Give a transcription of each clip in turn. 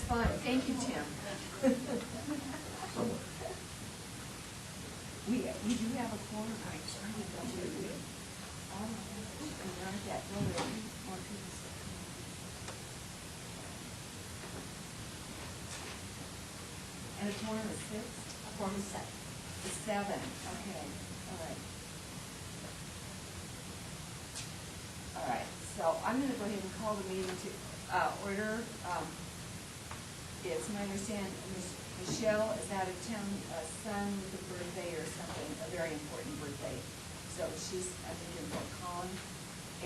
fine. Thank you, Tim. We do have a quorum. I tried to go to it. Oh, and not that really more people. And a quorum is 6? A quorum is 7. It's 7. Okay. All right. All right. So I'm going to go ahead and call the meeting to order. It's my understanding Michelle is out of town, son with a birthday or something, a very important birthday. So she's, I think, in Fort Collins.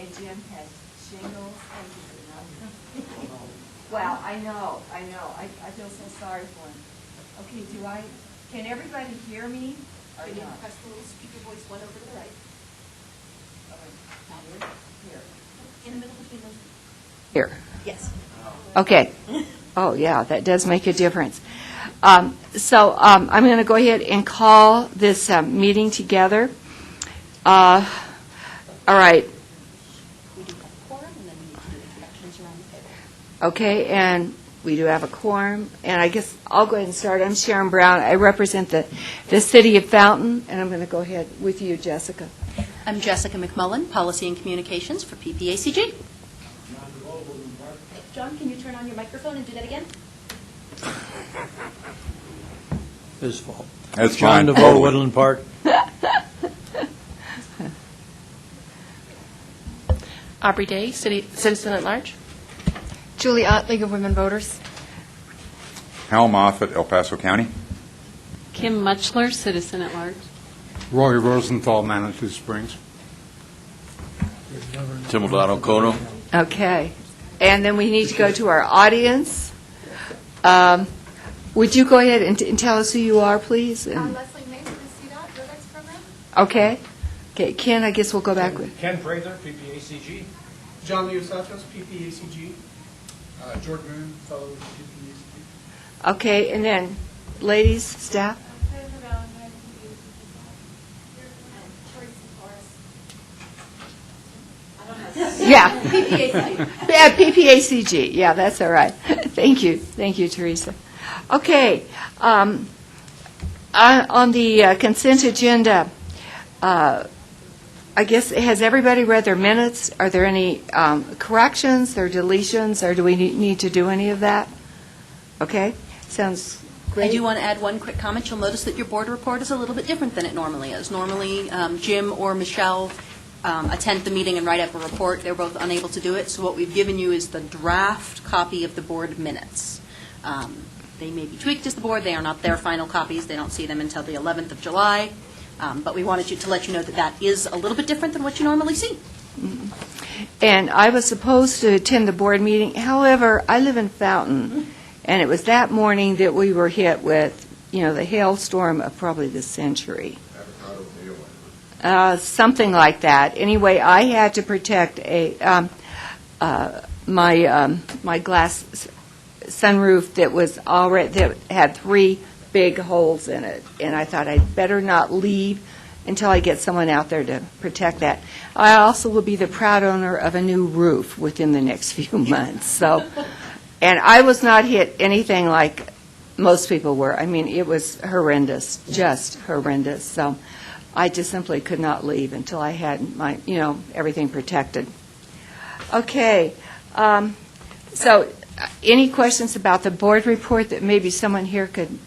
And Jim has shingles. Thank you for not coming. Well, I know. I feel so sorry for him. Okay, can everybody hear me? Can you press the little speaker voice one over to the right? Here. In the middle between those. Here. Yes. Okay. Oh, yeah, that does make a difference. So I'm going to go ahead and call this meeting together. All right. We do have a quorum, and then we need to do introductions around the table. Okay, and we do have a quorum. And I guess I'll go ahead and start. I'm Sharon Brown. I represent the city of Fountain, and I'm going to go ahead with you, Jessica. I'm Jessica McMullen, Policy and Communications for PPACG. John, can you turn on your microphone and do that again? His fault. That's John fine. DeVoe, Woodland Park. Aubrey Day, Citizen at Large. Julie Ott, League of Women Voters. Hal Moffett, El Paso County. Kim Muchler, Citizen at Large. Roy Rosenthal, Manitou Springs. Timaldado Kono. Okay. And then we need to go to our audience. Would you go ahead and tell us who you are, please? Leslie Mason, the CDOT, your next program. Okay. Okay, Ken, I guess we'll go back with. Ken Prather, PPACG. John Leosatos, PPACG. Jordan Moon, fellow with PPACG. Okay, and then ladies, staff? Yeah. Yeah, PPACG. Yeah, that's all right. Thank you. Thank you, Teresa. Okay. On the consent agenda, I guess, has everybody read their minutes? Are there any corrections or deletions, or do we need to do any of that? Okay. Sounds great. I do want to add one quick comment. You'll notice that your board report is a little bit different than it normally is. Normally, Jim or Michelle attend the meeting and write up a report. They're both unable to do it, so what we've given you is the draft copy of the board minutes. They may be tweaked as the board. They are not their final copies. They don't see them until the 11th of July. But we wanted to let you know that that is a little bit different than what you normally see. And I was supposed to attend the board meeting. However, I live in Fountain, and it was that morning that we were hit with, the hailstorm of probably the century. Something like that. Anyway, I had to protect my glass sunroof that had 3 big holes in it, and I thought I'd better not leave until I get someone out there to protect that. I also will be the proud owner of a new roof within the next few months. So, and I was not hit anything like most people were. I mean, it was horrendous, just horrendous. So I just simply could not leave until I had my, everything protected. Okay. So any questions about the board report that maybe someone here could,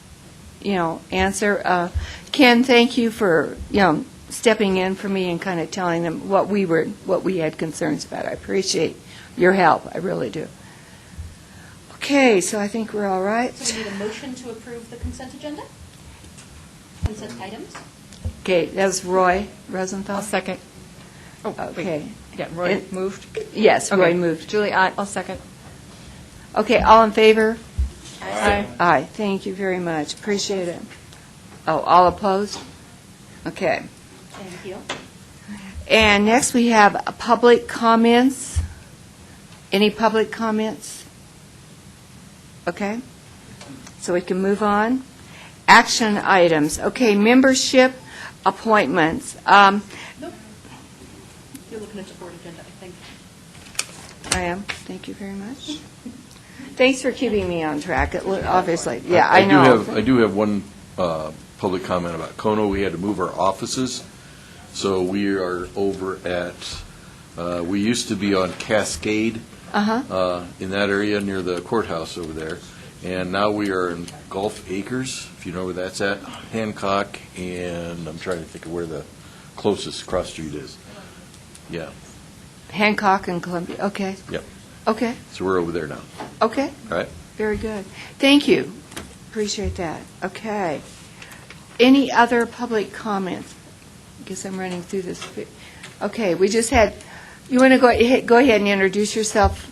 answer? Ken, thank you for, stepping in for me and kind of telling them what we had concerns about. I appreciate your help. I really do. Okay, so I think we're all right. So we need a motion to approve the consent agenda? Consent items? Okay, that was Roy Rosenthal. I'll second. Oh, Okay. yeah, Roy moved. Yes, Okay. Roy moved. Julie Ott, I'll second. Okay, all in favor? Aye. Aye, thank you very much. Appreciate it. Oh, all opposed? Okay. Thank you. And next we have public comments. Any public comments? Okay. So we can move on. Action items. Okay, membership appointments. Nope. You're looking at the board agenda, I think. I am. Thank you very much. Thanks for keeping me on track, obviously. Yeah, I know. I do have one public comment about Kono. We had to move our offices, so we are over at, we used to be on Cascade in that area near the courthouse over there, and now we are in Gulf Acres, if you know where that's at, Hancock, and I'm trying to think of where the closest cross street is. Yeah, Hancock and Columbia, okay. Yep. Okay, so we're over there now. okay. All right. Very good. Thank you. Appreciate that. Okay. Any other public comments? I guess I'm running through this. Okay, we just had, you want to go ahead and introduce yourself?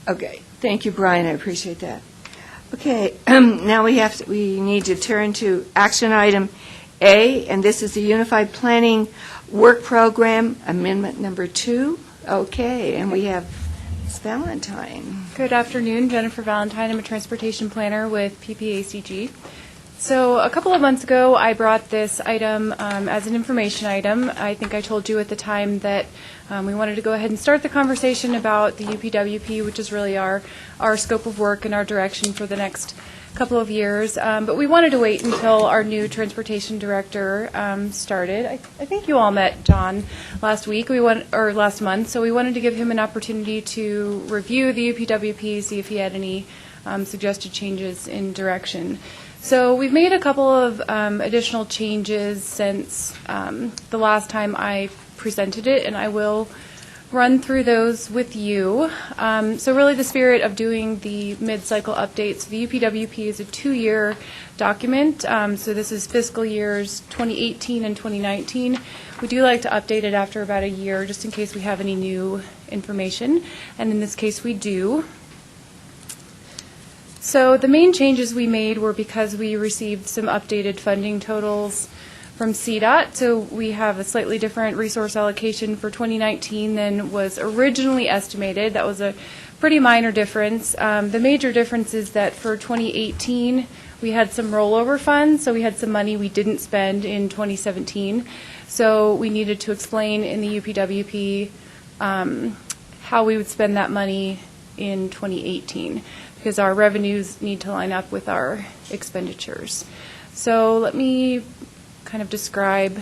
Okay, thank you, Brian, I appreciate that. Okay, now we need to turn to action item A, and this is the Unified Planning Work Program, Amendment Number 2. Okay, and we have Ms. Valentine. Good afternoon, Jennifer Valentine. I'm a transportation planner with PPACG. So a couple of months ago, I brought this item as an information item. I think I told you at the time that we wanted to go ahead and start the conversation about the UPWP, which is really our scope of work and our direction for the next couple of years. But we wanted to wait until our new transportation director started. I think you all met John last week, or last month, so we wanted to give him an opportunity to review the UPWP, see if he had any suggested changes in direction. So we've made a couple of additional changes since the last time I presented it, and I will run through those with you. So really the spirit of doing the mid-cycle updates, the UPWP is a 2-year document. So this is fiscal years 2018 and 2019. We do like to update it after about a year, just in case we have any new information, and in this case we do. So the main changes we made were because we received some updated funding totals from CDOT. So we have a slightly different resource allocation for 2019 than was originally estimated. That was a pretty minor difference. The major difference is that for 2018, we had some rollover funds, so we had some money we didn't spend in 2017. So we needed to explain in the UPWP how we would spend that money in 2018, because our revenues need to line up with our expenditures. So let me kind of describe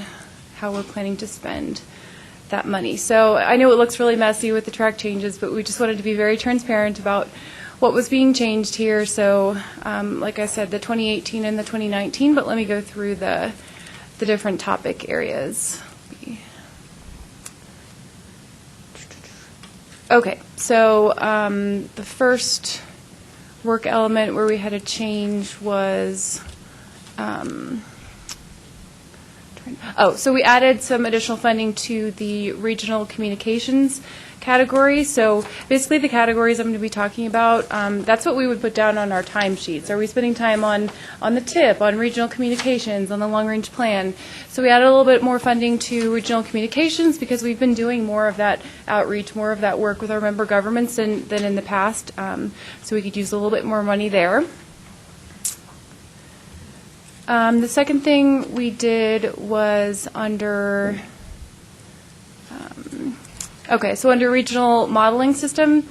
how we're planning to spend that money. So I know it looks really messy with the track changes, but we just wanted to be very transparent about what was being changed here. So like I said, the 2018 and the 2019, but let me go through the different topic areas. Okay, so the first work element where we had a change was, so we added some additional funding to the regional communications category. So basically the categories I'm going to be talking about, that's what we would put down on our timesheets. Are we spending time on the TIP, on regional communications, on the long-range plan? So we added a little bit more funding to regional communications because we've been doing more of that outreach, more of that work with our member governments than in the past. So we could use a little bit more money there. The second thing we did was under under regional modeling system,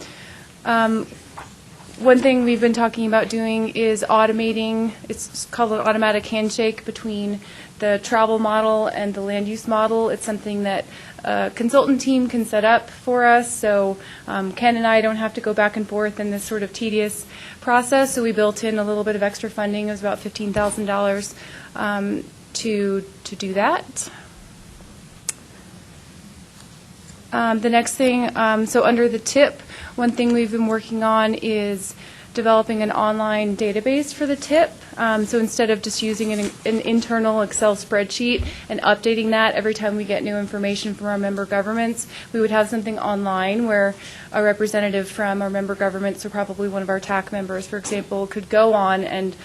one thing we've been talking about doing is automating, it's called an automatic handshake between the travel model and the land use model. It's something that a consultant team can set up for us, so Ken and I don't have to go back and forth in this sort of tedious process, so we built in a little bit of extra funding. It was about $15,000 to do that. The next thing, so under the TIP, one thing we've been working on is developing an online database for the TIP. So instead of just using an internal Excel spreadsheet and updating that every time we get new information from our member governments, we would have something online where a representative from our member governments, or probably one of our TAC members, for example, could go on and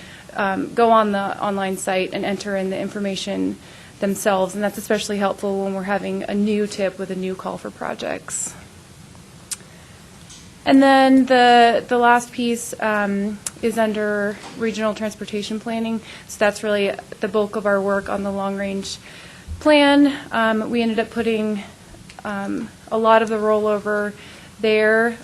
go on the online site and enter in the information themselves, and that's especially helpful when we're having a new TIP with a new call for projects. And then the last piece is under regional transportation planning. So that's really the bulk of our work on the long-range plan. We ended up putting a lot of the rollover there,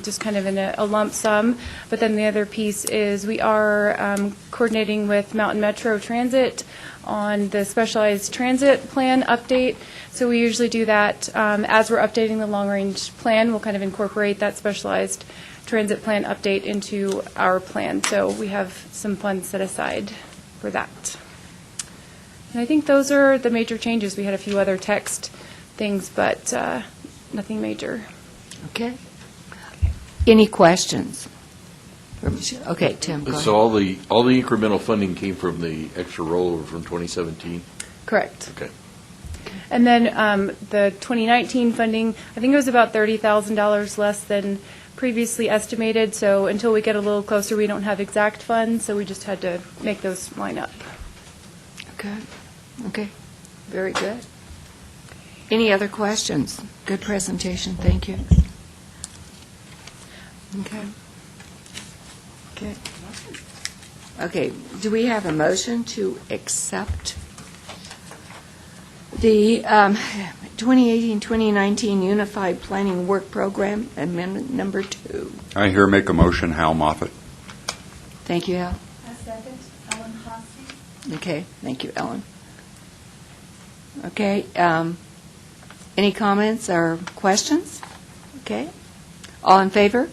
just kind of in a lump sum. But then the other piece is we are coordinating with Mountain Metro Transit on the specialized transit plan update. So we usually do that as we're updating the long-range plan. We'll kind of incorporate that specialized transit plan update into our plan. So we have some funds set aside for that. And I think those are the major changes. We had a few other text things, but nothing major. Okay. Any questions? Okay, Tim, go ahead. So all the incremental funding came from the extra rollover from 2017? Correct. Okay. And then the 2019 funding, I think it was about $30,000 less than previously estimated. So until we get a little closer, we don't have exact funds, so we just had to make those line up. Okay. Okay. Very good. Any other questions? Good presentation. Thank you. Okay. Okay. Okay. Do we have a motion to accept the 2018-2019 Unified Planning Work Program, Amendment Number 2? I here make a motion, Hal Moffett. Thank you, Al. A second, Ellen Hosty. Okay. Thank you, Ellen. Okay. Any comments or questions? Okay. All in favor?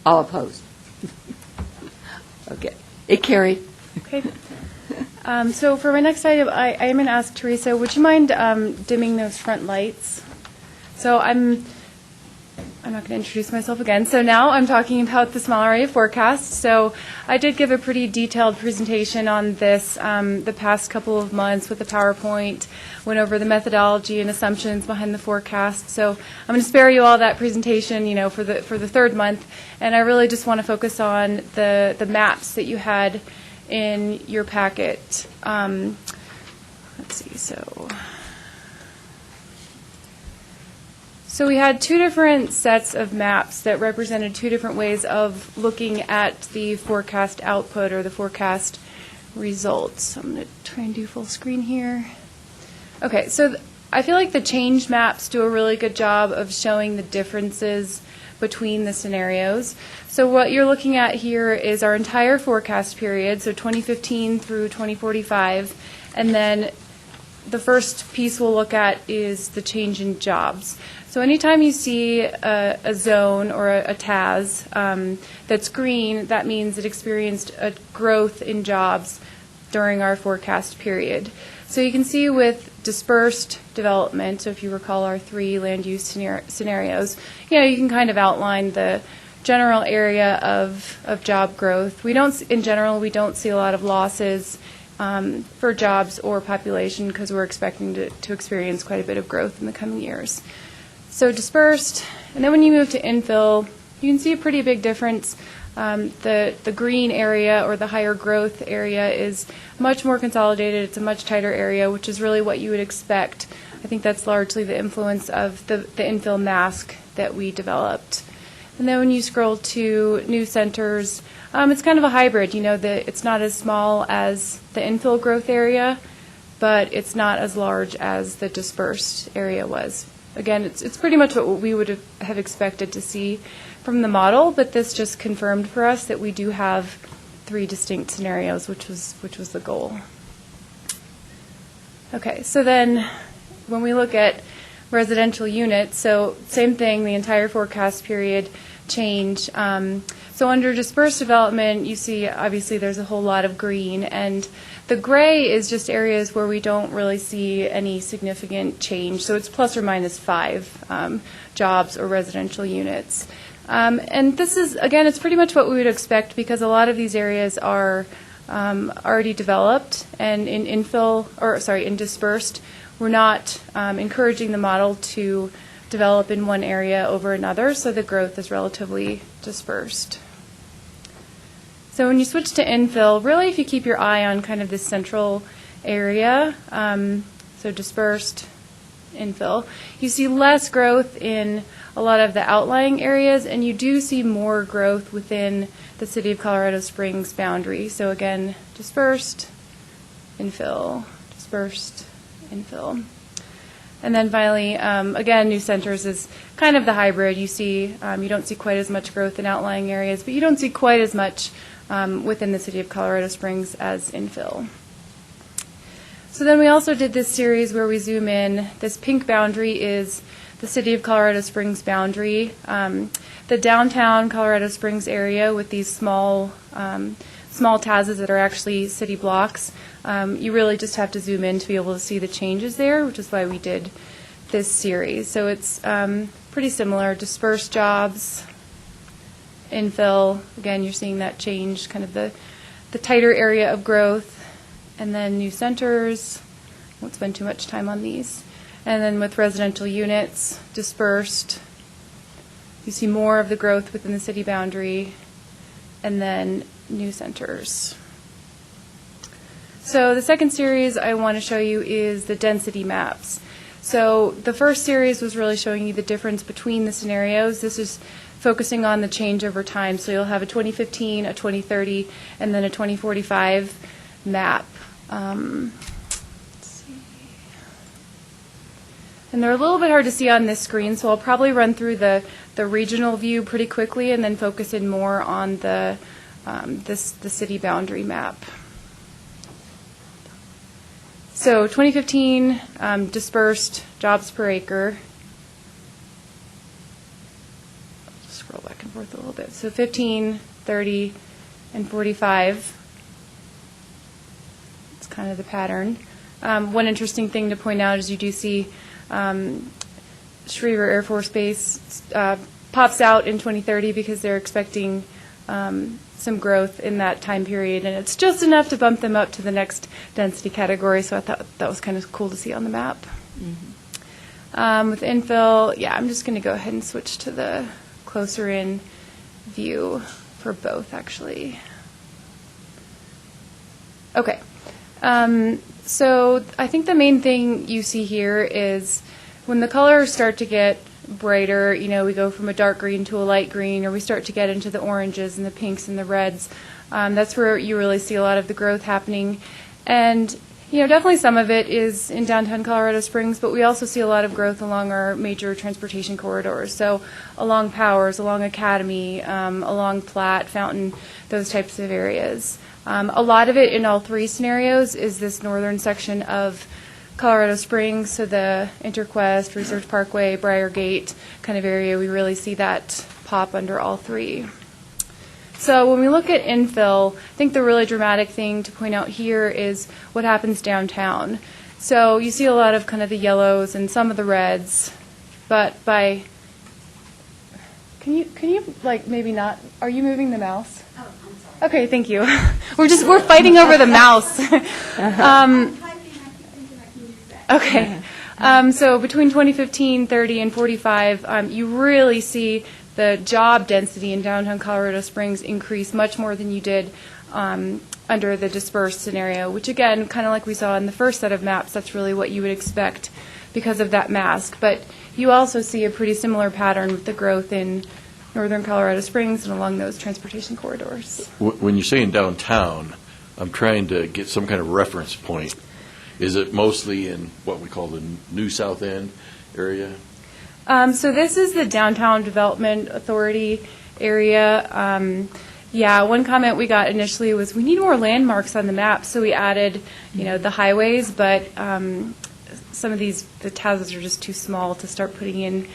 All opposed? Okay. It carried. Okay. So for my next item, I am going to ask Teresa, would you mind dimming those front lights? So I'm not going to introduce myself again. So now I'm talking about the small area forecast. So I did give a pretty detailed presentation on this the past couple of months with the PowerPoint, went over the methodology and assumptions behind the forecast. So I'm going to spare you all that presentation, for the third month, and I really just want to focus on the maps that you had in your packet. Let's see, So we had two different sets of maps that represented two different ways of looking at the forecast output or the forecast results. I'm going to try and do full screen here. Okay, so I feel like the change maps do a really good job of showing the differences between the scenarios. So what you're looking at here is our entire forecast period, so 2015 through 2045, and then the first piece we'll look at is the change in jobs. So anytime you see a zone or a TAS that's green, that means it experienced a growth in jobs during our forecast period. So you can see with dispersed development, so if you recall our three land use scenarios, you can kind of outline the general area of job growth. In general, we don't see a lot of losses for jobs or population because we're expecting to experience quite a bit of growth in the coming years. So dispersed, and then when you move to infill, you can see a pretty big difference. The green area or the higher growth area is much more consolidated. It's a much tighter area, which is really what you would expect. I think that's largely the influence of the infill mask that we developed. And then when you scroll to new centers, it's kind of a hybrid. It's not as small as the infill growth area, but it's not as large as the dispersed area was. Again, it's pretty much what we would have expected to see from the model, but this just confirmed for us that we do have three distinct scenarios, which was the goal. Okay, so then when we look at residential units, so same thing, the entire forecast period change. So under dispersed development, you see obviously there's a whole lot of green, and the gray is just areas where we don't really see any significant change. So it's plus or minus 5 jobs or residential units. And this is, again, it's pretty much what we would expect because a lot of these areas are already developed, and in dispersed, we're not encouraging the model to develop in one area over another, so the growth is relatively dispersed. So when you switch to infill, really if you keep your eye on kind of this central area, so dispersed, infill, you see less growth in a lot of the outlying areas, and you do see more growth within the City of Colorado Springs boundary. So again, dispersed, infill, dispersed, infill. And then finally, again, new centers is kind of the hybrid. You see, you don't see quite as much growth in outlying areas, but you don't see quite as much within the city of Colorado Springs as infill. So then we also did this series where we zoom in. This pink boundary is the city of Colorado Springs boundary. The downtown Colorado Springs area with these small TAZs that are actually city blocks. You really just have to zoom in to be able to see the changes there, which is why we did this series. So it's pretty similar. Dispersed jobs, infill. Again, you're seeing that change, kind of the tighter area of growth. And then new centers. Won't spend too much time on these. And then with residential units, dispersed. You see more of the growth within the city boundary. And then new centers. So the second series I want to show you is the density maps. So the first series was really showing you the difference between the scenarios. This is focusing on the change over time. So you'll have a 2015, a 2030, and then a 2045 map. Let's see. And they're a little bit hard to see on this screen, so I'll probably run through the regional view pretty quickly and then focus in more on the city boundary map. So 2015, dispersed jobs per acre. I'll just scroll back and forth a little bit. So 15, 30, and 45. It's kind of the pattern. One interesting thing to point out is you do see Schriever Air Force Base pops out in 2030 because they're expecting some growth in that time period, and it's just enough to bump them up to the next density category, so I thought that was kind of cool to see on the map. Mm-hmm. With infill, yeah, I'm just going to go ahead and switch to the closer in view for both, actually. Okay. So I think the main thing you see here is when the colors start to get brighter, you know, we go from a dark green to a light green, or we start to get into the oranges and the pinks and the reds. That's where you really see a lot of the growth happening. And, you know, definitely some of it is in downtown Colorado Springs, but we also see a lot of growth along our major transportation corridors. So along Powers, along Academy, along Platte, Fountain, those types of areas. A lot of it in all three scenarios is this northern section of Colorado Springs, so the Interquest, Research Parkway, Briargate kind of area. We really see that pop under all three. So when we look at infill, I think the really dramatic thing to point out here is what happens downtown. So you see a lot of kind of the yellows and some of the reds, but by can you like maybe not? Are you moving the mouse? Oh, I'm sorry. Okay, thank you. We're fighting over the mouse. Okay. So between 2015, 30, and 45, you really see the job density in downtown Colorado Springs increase much more than you did under the dispersed scenario, which, again, kind of like we saw in the first set of maps, that's really what you would expect because of that mask. But you also see a pretty similar pattern with the growth in northern Colorado Springs and along those transportation corridors. When you're saying downtown, I'm trying to get some kind of reference point. Is it mostly in what we call the New South End area? So this is the Downtown Development Authority area. Yeah, one comment we got initially was we need more landmarks on the map, so we added, you know, the highways, but some of the TAZs are just too small to start putting in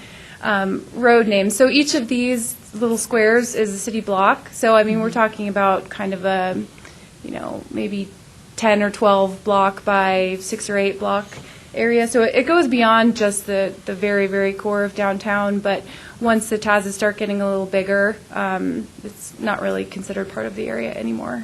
road names. So each of these little squares is a city block. So, I mean, we're talking about kind of a, you know, maybe 10 or 12 block by 6 or 8 block area. So it goes beyond just the very, very core of downtown, but once the TAZs start getting a little bigger, it's not really considered part of the area anymore.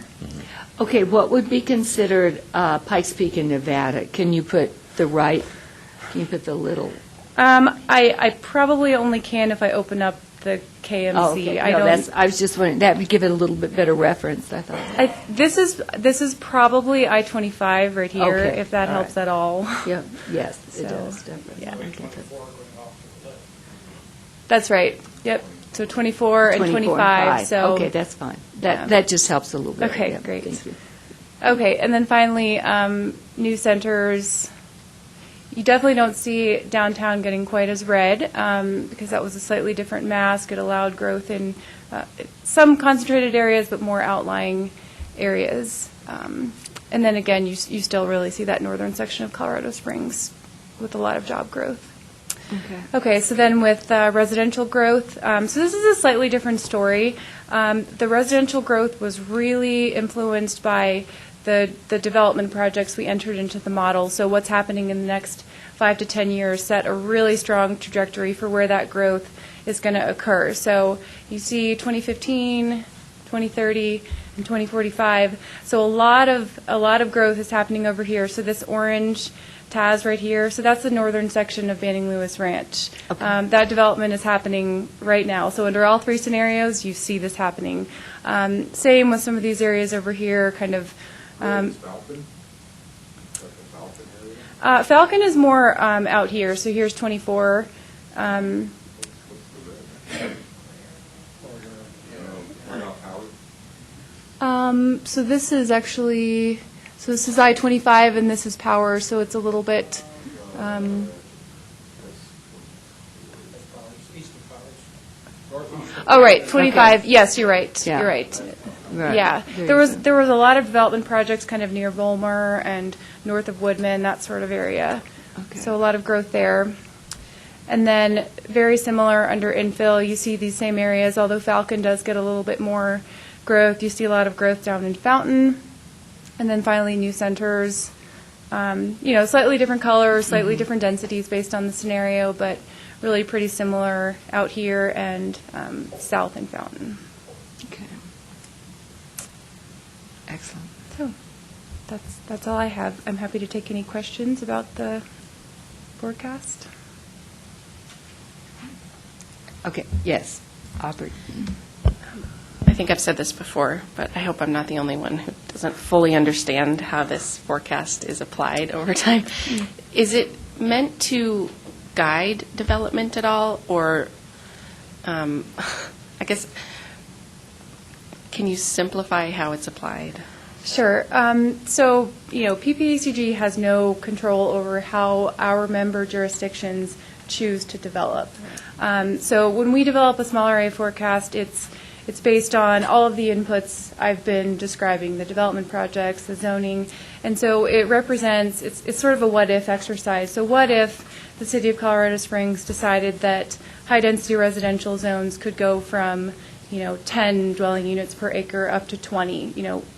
Okay, what would be considered Pikes Peak in Nevada? Can you put the little? I probably only can if I open up the KMC. Oh, okay. I was just wondering, that would give it a little bit better reference, I thought. This is probably I-25 right here, Okay, if that all helps right. at all. Yeah, yes, it So, does, definitely. yeah. We can put- That's right. Yep. So 24 and 24 25. and 5. So Okay, that's fine. Yeah. That just helps a little bit. Okay, Yeah, great. Thank you. Okay, and then finally, new centers. You definitely don't see downtown getting quite as red because that was a slightly different mask. It allowed growth in some concentrated areas, but more outlying areas. And then again, you still really see that northern section of Colorado Springs with a lot of job growth. Okay, so then with residential growth, so this is a slightly different story. The residential growth was really influenced by the development projects we entered into the model. So what's happening in the next 5 to 10 years set a really strong trajectory for where that growth is going to occur. So you see 2015, 2030, and 2045. So a lot of growth is happening over here. So this orange Taz right here, so that's the northern section of Banning Lewis Ranch. That development is happening right now. So under all three scenarios, you see this happening. Same with some of these areas over here, kind of. Falcon is more out here. So here's 24. So this is actually, so this is I-25 and this is Power, so it's a little bit, oh, right, 25, Okay. yes, you're right, Yeah. you're right. Right. Yeah, there was a lot of development projects kind of near Volmer and north of Woodman, that sort of area. Okay. So a lot of growth there. And then very similar under infill, you see these same areas, although Falcon does get a little bit more growth. You see a lot of growth down in Fountain. And then finally new centers. Slightly different colors, slightly different densities based on the scenario, but really pretty similar out here and south in Fountain. Okay. Excellent. So that's all I have. I'm happy to take any questions about the forecast. Okay, yes, Aubrey. I think I've said this before, but I hope I'm not the only one who doesn't fully understand how this forecast is applied over time. Is it meant to guide development at all, or I guess, can you simplify how it's applied? Sure. So, PPACG has no control over how our member jurisdictions choose to develop. So when we develop a small area forecast, it's based on all of the inputs I've been describing, the development projects, the zoning, and so it represents, it's sort of a what-if exercise. So what if the City of Colorado Springs decided that high-density residential zones could go from 10 dwelling units per acre up to 20,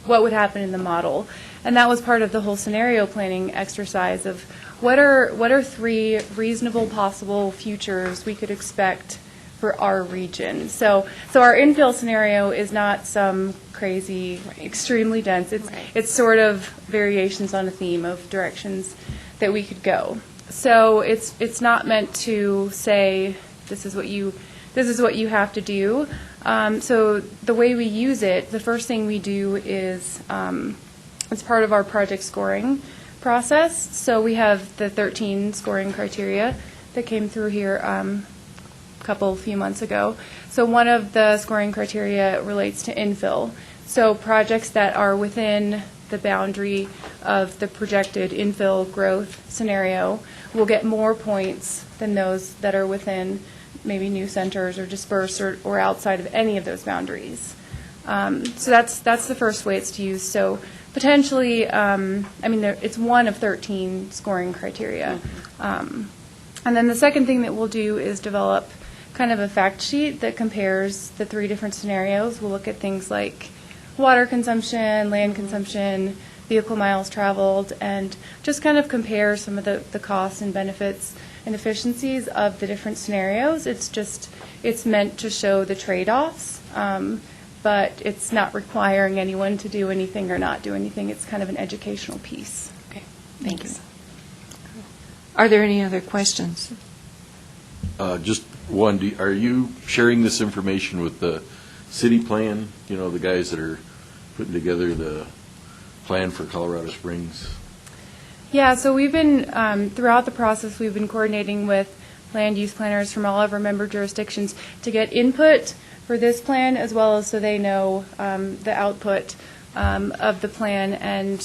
what would happen in the model? And that was part of the whole scenario planning exercise of what are 3 reasonable possible futures we could expect for our region. So our infill scenario is not some crazy, extremely dense. It's sort of variations on a theme of directions that we could go. So it's not meant to say this is what you have to do. So the way we use it, the first thing we do is it's part of our project scoring process. So we have the 13 scoring criteria that came through here a few months ago. So one of the scoring criteria relates to infill. So projects that are within the boundary of the projected infill growth scenario will get more points than those that are within maybe new centers or dispersed or outside of any of those boundaries. So that's the first way it's used. So potentially, it's one of 13 scoring criteria. And then the second thing that we'll do is develop kind of a fact sheet that compares the 3 different scenarios. We'll look at things like water consumption, land consumption, vehicle miles traveled, and just kind of compare some of the costs and benefits and efficiencies of the different scenarios. It's meant to show the trade-offs, but it's not requiring anyone to do anything or not do anything. It's kind of an educational piece. Okay, thanks. Are there any other questions? Just one, are you sharing this information with the city plan, the guys that are putting together the plan for Colorado Springs? Yeah, so we've been, throughout the process, we've been coordinating with land use planners from all of our member jurisdictions to get input for this plan, as well as so they know the output of the plan. And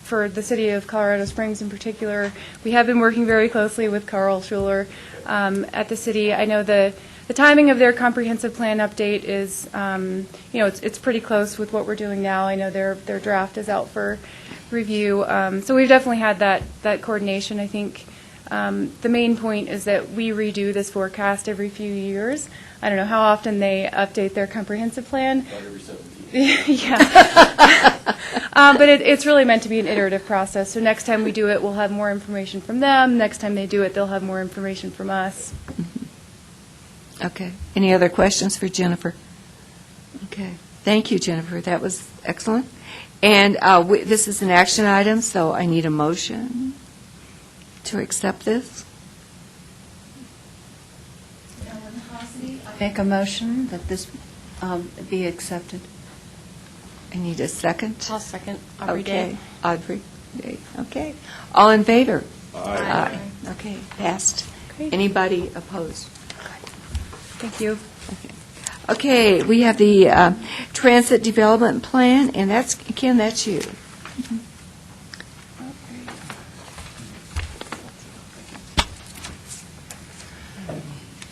for the city of Colorado Springs in particular, we have been working very closely with Carl Schuler at the city. I know the timing of their comprehensive plan update is, it's pretty close with what we're doing now. I know their draft is out for review. So we've definitely had that coordination. I think the main point is that we redo this forecast every few years. I don't know how often they update their comprehensive plan. About every 17. Yeah. But it's really meant to be an iterative process. So next time we do it, we'll have more information from them. Next time they do it, they'll have more information from us. Okay. Any other questions for Jennifer? Okay. Thank you, Jennifer. That was excellent. And this is an action item, so I need a motion to accept this. Make a motion that this be accepted. I need a second. I'll second. Aubrey Day. Okay. Audrey Day. Okay. All in favor? Aye. Okay, passed. Great. Anybody opposed? Thank you. Okay, we have the Transit Development Plan, and that's, Ken, that's you.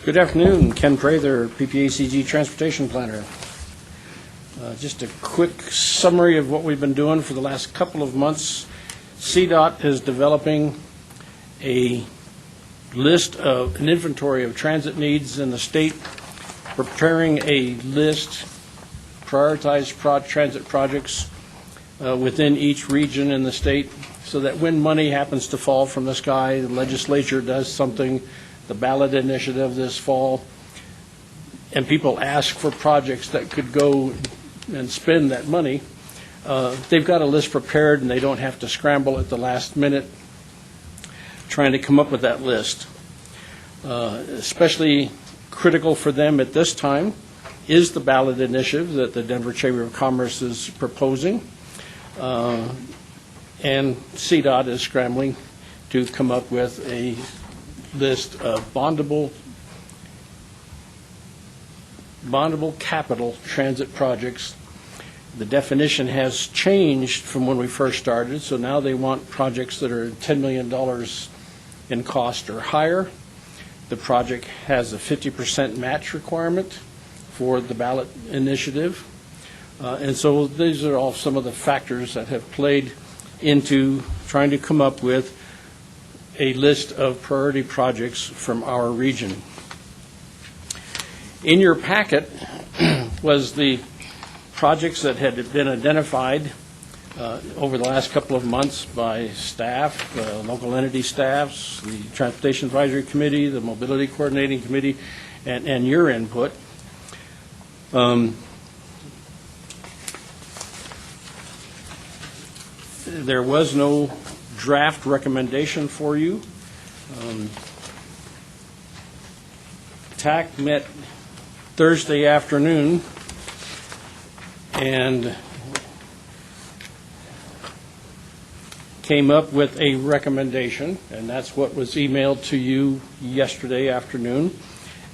Good afternoon, Ken Prather, PPACG Transportation Planner. Just a quick summary of what we've been doing for the last couple of months. CDOT is developing a list of an inventory of transit needs in the state, preparing a list, prioritized transit projects within each region in the state, so that when money happens to fall from the sky, the legislature does something, the ballot initiative this fall, and people ask for projects that could go and spend that money, they've got a list prepared and they don't have to scramble at the last minute trying to come up with that list. Especially critical for them at this time is the ballot initiative that the Denver Chamber of Commerce is proposing. And CDOT is scrambling to come up with a list of bondable capital transit projects. The definition has changed from when we first started, so now they want projects that are $10 million in cost or higher. The project has a 50% match requirement for the ballot initiative. And so these are all some of the factors that have played into trying to come up with a list of priority projects from our region. In your packet was the projects that had been identified over the last couple of months by staff, local entity staffs, the Transportation Advisory Committee, the Mobility Coordinating Committee, and your input. There was no draft recommendation for you. TAC met Thursday afternoon and came up with a recommendation, and that's what was emailed to you yesterday afternoon,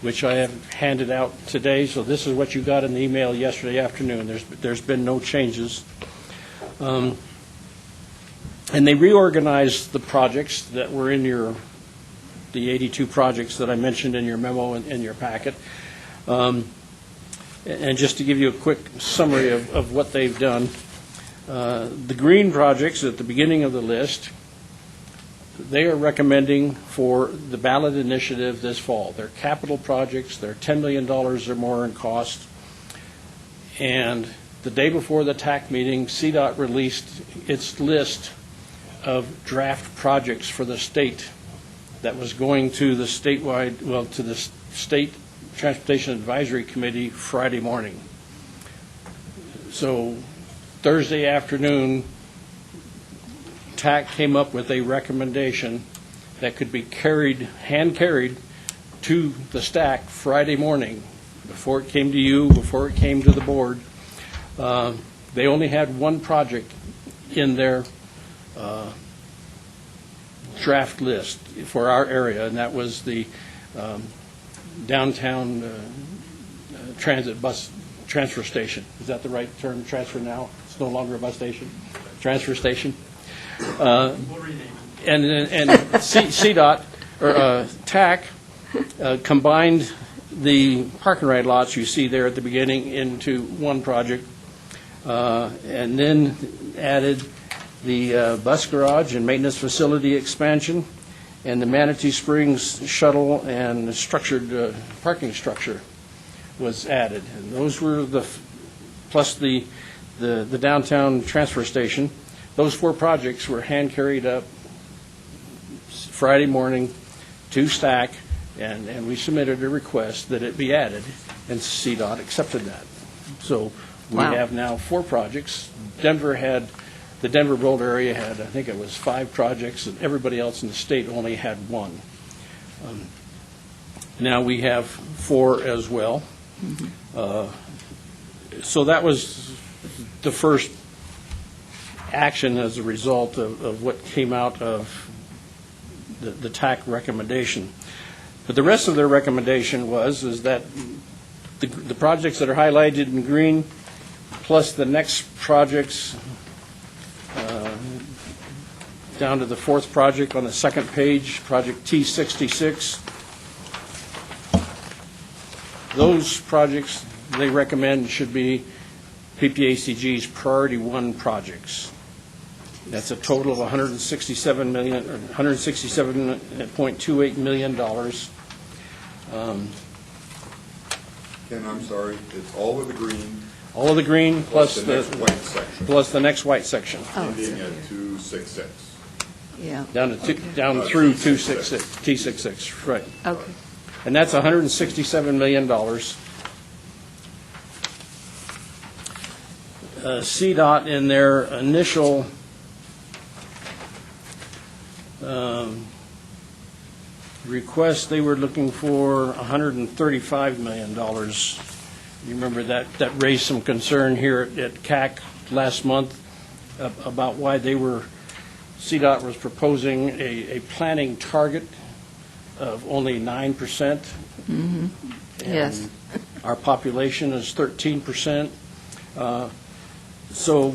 which I have handed out today. So this is what you got in the email yesterday afternoon. There's been no changes. And they reorganized the projects that were in the 82 projects that I mentioned in your memo and in your packet. And just to give you a quick summary of what they've done, the green projects at the beginning of the list, they are recommending for the ballot initiative this fall. They're capital projects. They're $10 million or more in cost. And the day before the TAC meeting, CDOT released its list of draft projects for the state that was going to the to the State Transportation Advisory Committee Friday morning. So Thursday afternoon, TAC came up with a recommendation that could be hand-carried to the stack Friday morning before it came to you, before it came to the board. They only had one project in their draft list for our area, and that was the downtown transit bus transfer station. Is that the right term, transfer now? It's no longer a bus station. Transfer station. And CDOT, or TAC, combined the park and ride lots you see there at the beginning into one project, and then added the bus garage and maintenance facility expansion, and the Manatee Springs shuttle and structured parking structure was added. And those were plus the downtown transfer station. Those 4 projects were hand-carried up Friday morning to STAC, and we submitted a request that it be added, and CDOT accepted that. So we Wow. have now 4 projects. The Denver Boulder area had, I think it was 5 projects, and everybody else in the state only had 1. Now we have 4 as well. So that was the first action as a result of what came out of the TAC recommendation. But the rest of their recommendation is that the projects that are highlighted in green, plus the next projects, down to the 4th project on the 2nd page, project T66, those projects they recommend should be PPACG's priority 1 projects. That's a total of $167.28 million. Ken, I'm sorry, it's all of the green. All of the green plus the next white section. plus the next white section, Ending at 266. Yeah, down through 266, T66, right. okay. And that's $167 million. CDOT, in their initial request, they were looking for $135 million. You remember that raised some concern here at CAC last month about why CDOT was proposing a planning target of only 9%. Yes. And our population is 13%. So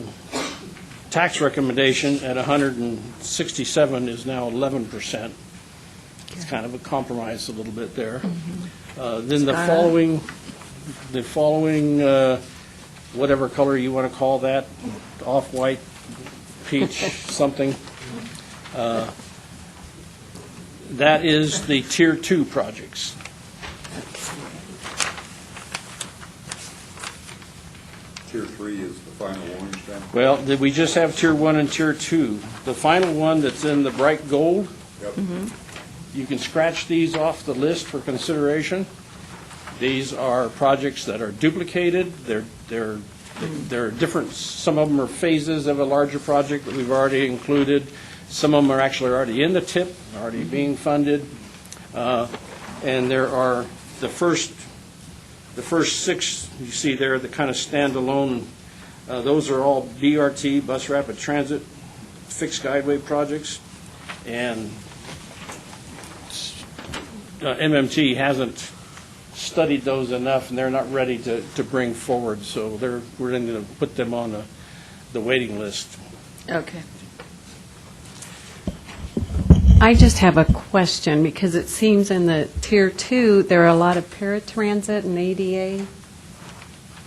tax recommendation at 167 is now 11%. It's kind of a compromise a little bit there. Then the following, whatever color you want to call that, off-white, peach, something, that is the Tier 2 projects. Tier 3 is the final orange then? Well, we just have Tier 1 and Tier 2. The final one that's in the bright gold, Yep. you can scratch these off the list for consideration. These are projects that are duplicated. They're different. Some of them are phases of a larger project that we've already included. Some of them are actually already in the TIP, already being funded. And there are the first 6 you see there, the kind of standalone. Those are all BRT, bus rapid transit, fixed guideway projects, and MMT hasn't studied those enough, and they're not ready to bring forward, so we're going to put them on the waiting list. Okay. I just have a question, because it seems in the Tier 2, there are a lot of paratransit and ADA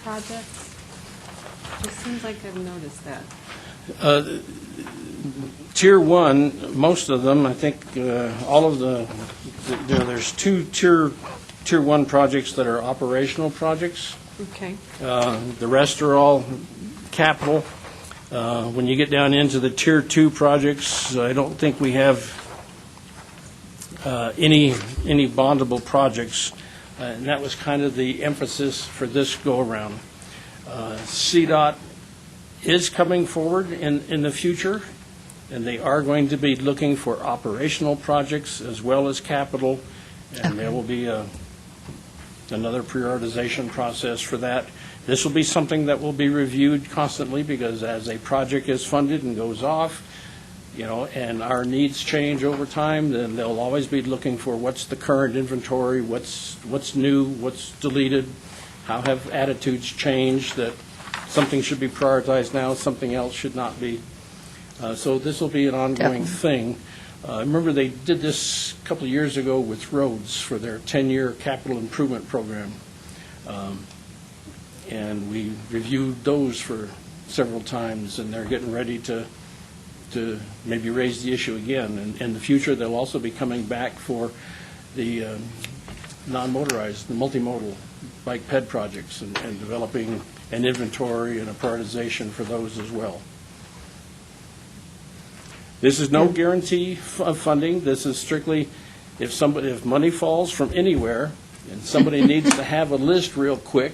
projects. It seems like I've noticed that. Tier 1, most of them, I think, all of there's 2 Tier 1 projects that are operational projects. Okay. The rest are all capital. When you get down into the Tier 2 projects, I don't think we have any bondable projects, and that was kind of the emphasis for this go-around. CDOT is coming forward in the future, and they are going to be looking for operational projects as well as capital, and there will be another prioritization process for that. This will be something that will be reviewed constantly, because as a project is funded and goes off, and our needs change over time, then they'll always be looking for what's the current inventory, what's new, what's deleted, how have attitudes changed, that something should be prioritized now, something else should not be. So this will be an ongoing Definitely. thing. Remember, they did this a couple of years ago with roads for their 10-year capital improvement program. And we reviewed those for several times, and they're getting ready to maybe raise the issue again. And in the future, they'll also be coming back for the non-motorized, the multimodal bike ped projects, and developing an inventory and a prioritization for those as well. This is no guarantee of funding. This is strictly if money falls from anywhere and somebody needs to have a list real quick,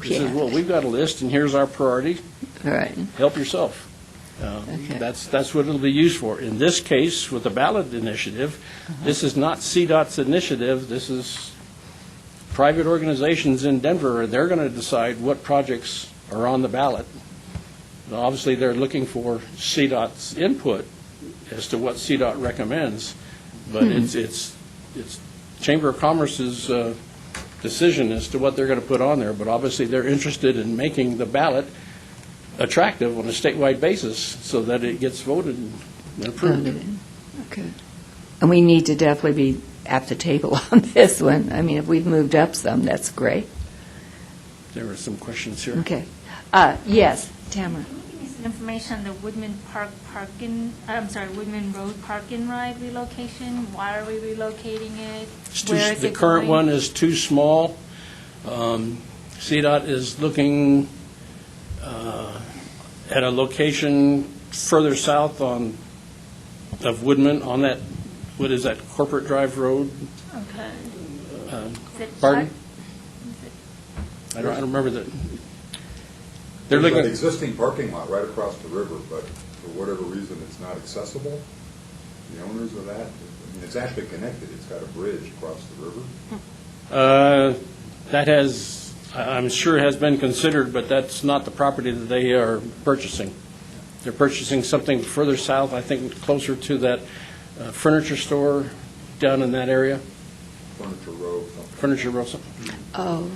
he says, well, we've got a list and here's our priority. All right. Help yourself. Okay. That's what it'll be used for. In this case, with the ballot initiative, this is not CDOT's initiative. This is private organizations in Denver. They're going to decide what projects are on the ballot. Now, obviously, they're looking for CDOT's input as to what CDOT recommends, but it's Chamber of Commerce's decision as to what they're going to put on there. But obviously, they're interested in making the ballot attractive on a statewide basis so that it gets voted and approved. Okay. And we need to definitely be at the table on this one. I mean, if we've moved up some, that's great. There were some questions here. Okay. Yes, Tamara. Some information on the Woodman Woodman Road Park and Ride relocation. Why are we relocating it? Where is The it current going? one is too small. CDOT is looking at a location further south of Woodman on that, what is that, Corporate Drive Road? Okay. Is it Pardon? shut? I don't remember that. They're There's an looking, existing parking lot right across the river, but for whatever reason, it's not accessible. The owners of that, I mean, it's actually connected. It's got a bridge across the river. that has, I'm sure has been considered, but that's not the property that they are purchasing. They're purchasing something further south, I think closer to that furniture store down in that area, Furniture Row. Furniture Row, something. Oh,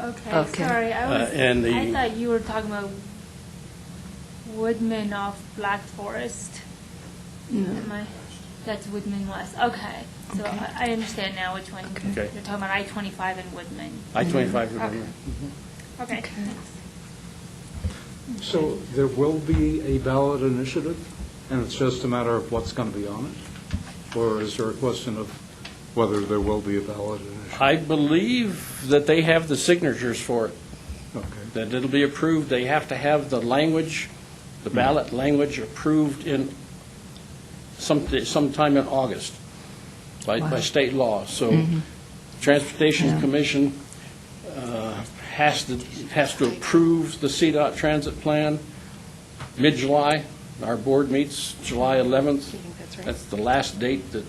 Okay. Okay. Sorry, and I thought you were talking about Woodman off Black Forest. That's Woodman West. Okay. So I understand now which one. Okay. You're talking about I-25 and Woodman. I-25. Okay. Okay. Thanks. So there will be a ballot initiative, and it's just a matter of what's going to be on it? Or is there a question of whether there will be a ballot initiative? I believe that they have the signatures for it, Okay. that it'll be approved. They have to have the language, the ballot language approved in sometime in August by state law. So Transportation Commission has to approve the CDOT transit plan mid-July. Our board meets July 11th. That's the last date that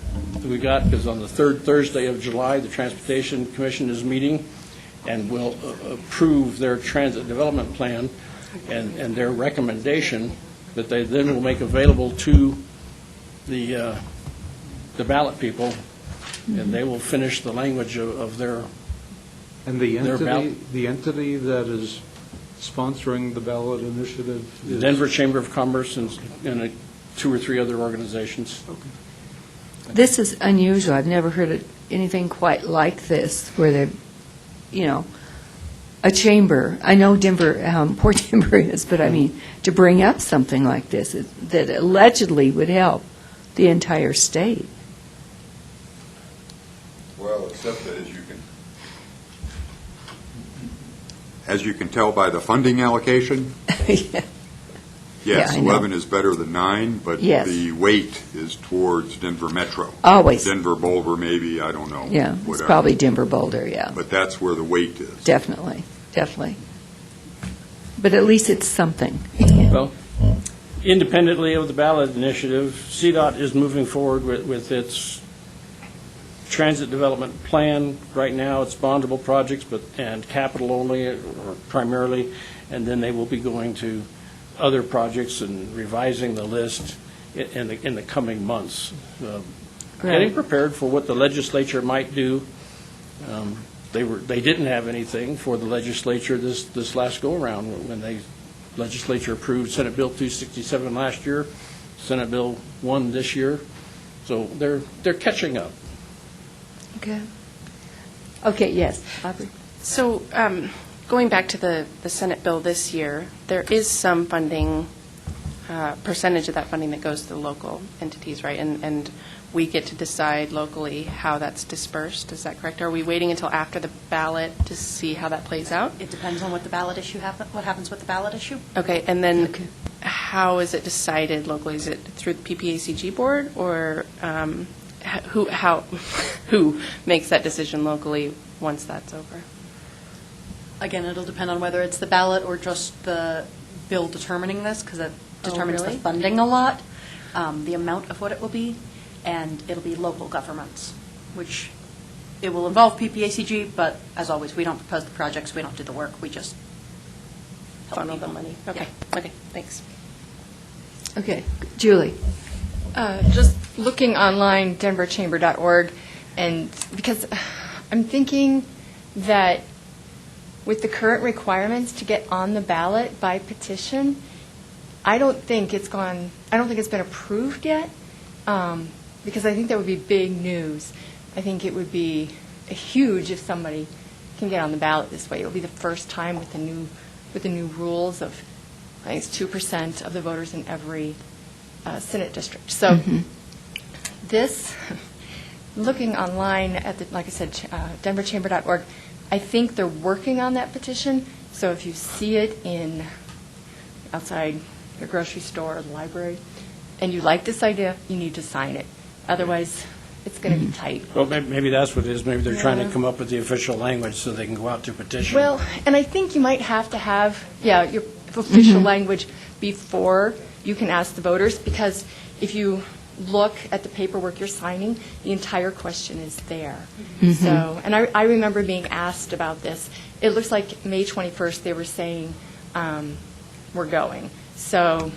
we got, because on the third Thursday of July, the Transportation Commission is meeting and will approve their transit development plan and their recommendation that they then will make available to the ballot people, and they will finish the language of their. And the Their entity that is sponsoring the ballot initiative is? Denver Chamber of Commerce and 2 or 3 other organizations. this is unusual. I've never heard of anything quite like this, where they're, a chamber. I know Denver, how important Denver is, but I mean, to bring up something like this that allegedly would help the entire state. Well, except that as you can tell by the funding allocation, Yeah. yes, Yeah, I know. 11 is better than 9, but Yes. the weight is towards Denver Metro. Always. Denver Boulder, maybe, I don't know. Yeah, it's whatever. probably Denver Boulder, yeah. But that's where the weight is. Definitely, definitely. But at least it's something. Well, independently of the ballot initiative, CDOT is moving forward with its transit development plan. Right now, it's bondable projects and capital only, or primarily, and then they will be going to other projects and revising the list in the coming months. Getting prepared for what the legislature might do. They didn't have anything for the legislature this last go-around when the legislature approved Senate Bill 267 last year. Senate Bill 1 this year. So they're catching up. Okay. Okay, yes, Aubrey. So going back to the Senate bill this year, there is some funding, percentage of that funding that goes to the local entities, right? And we get to decide locally how that's dispersed. Is that correct? Are we waiting until after the ballot to see how that plays out? It depends on what what happens with the ballot issue. Okay, and then how is it decided locally? Is it through the PPACG board, or who makes that decision locally once that's over? Again, it'll depend on whether it's the ballot or just the bill determining this, because it determines really? the funding a lot, the amount of what it will be, and it'll be local governments, which it will involve PPACG, but as always, we don't propose the projects, we don't do the work, we just help Funnel the people. money. Okay, okay, thanks. Okay, Julie. Just looking online, denverchamber.org, and because I'm thinking that with the current requirements to get on the ballot by petition, I don't think it's been approved yet, because I think that would be big news. I think it would be huge if somebody can get on the ballot this way. It will be the first time with the new rules of, I think it's 2% of the voters in every Senate district. So this, looking online at like I said, denverchamber.org, I think they're working on that petition. So if you see it outside your grocery store or the library, and you like this idea, you need to sign it. Otherwise, it's going to be tight. Well, maybe that's what it is. Maybe they're trying to come up with the official language so they can go out to petition. Well, and I think you might have to have, your official language before you can ask the voters, because if you look at the paperwork you're signing, the entire question is there. So, and I remember being asked about this. It looks like May 21st they were saying we're going. So,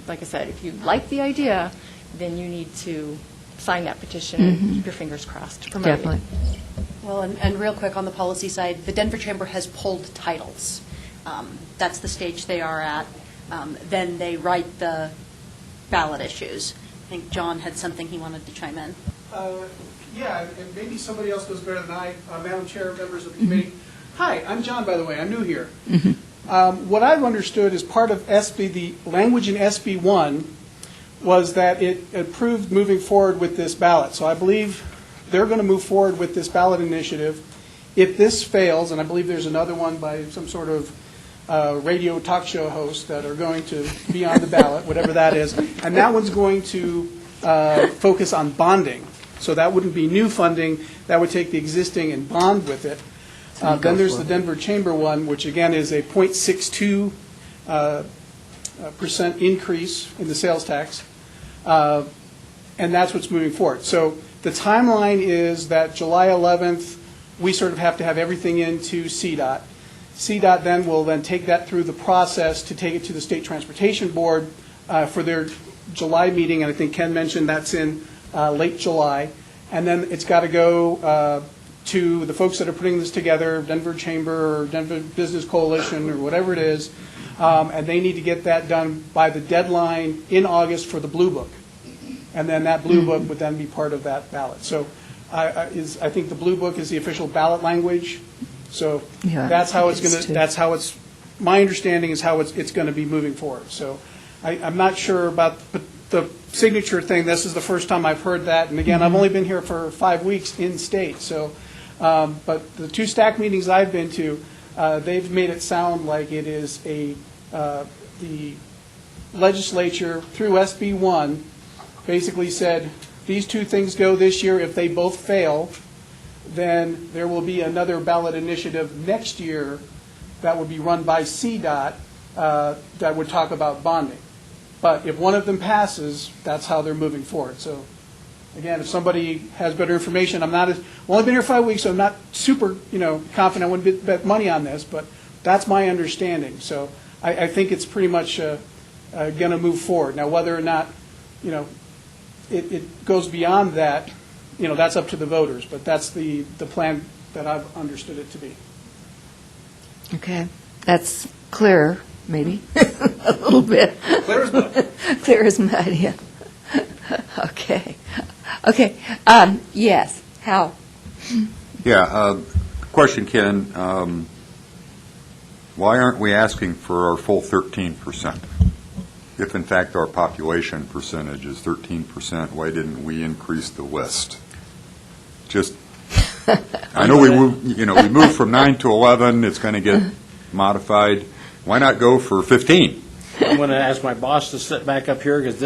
like I said, if you like the idea, then you need to sign that petition and keep your fingers crossed to promote Definitely. it. Well, and real quick on the policy side, the Denver Chamber has pulled titles. That's the stage they are at. Then they write the ballot issues. I think John had something he wanted to chime in. Yeah, and maybe somebody else knows better than I, Madam Chair, members of the committee. Hi, I'm John, by the way. I'm new here. What I've understood is part of the language in SB 1 was that it approved moving forward with this ballot. So I believe they're going to move forward with this ballot initiative. If this fails, and I believe there's another one by some sort of radio talk show host that are going to be on the ballot, whatever that is, and that one's going to focus on bonding. So that wouldn't be new funding. That would take the existing and bond with it. Then there's the Denver Chamber one, which again is a 0.62% increase in the sales tax, and that's what's moving forward. So the timeline is that July 11th, we sort of have to have everything into CDOT. CDOT then will then take that through the process to take it to the State Transportation Board for their July meeting, and I think Ken mentioned that's in late July. And then it's got to go to the folks that are putting this together, Denver Chamber or Denver Business Coalition or whatever it is, and they need to get that done by the deadline in August for the Blue Book. And then that Blue Book would then be part of that ballot. So I think the Blue Book is the official ballot language. So that's how it's going to, that's how it's, my understanding is how it's going to be moving forward. So I'm not sure about the signature thing. This is the first time I've heard that. And again, I've only been here for 5 weeks in state. So, but the two STAC meetings I've been to, they've made it sound like it is the legislature through SB 1 basically said these two things go this year. If they both fail, then there will be another ballot initiative next year that would be run by CDOT that would talk about bonding. But if one of them passes, that's how they're moving forward. So, again, if somebody has better information, I've only been here 5 weeks, so I'm not super, confident I wouldn't bet money on this, but that's my understanding. So I think it's pretty much going to move forward. Now, whether or not, it goes beyond that, that's up to the voters, but that's the plan that I've understood it to be. Okay, that's clearer, maybe. a little bit. Clear as mud. Clear as mud, yeah. Okay. Okay, yes, Hal? Yeah, question, Ken. Why aren't we asking for our full 13%? If in fact our population percentage is 13%, why didn't we increase the list? Just, I know we moved from 9 to 11, it's going to get modified. Why not go for 15? I'm going to ask my boss to sit back up here because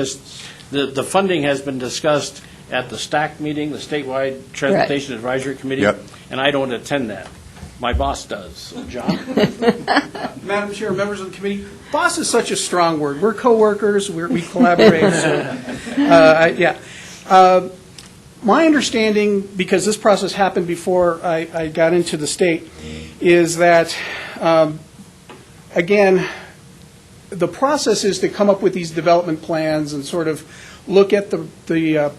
the funding has been discussed at the STAC meeting, the Statewide Transportation Advisory Committee, Yep. and I don't attend that. My boss does. John? Madam Chair, members of the committee, boss is such a strong word. We're coworkers, we collaborate, so, yeah. My understanding, because this process happened before I got into the state, is that, again, the process is to come up with these development plans and sort of look at the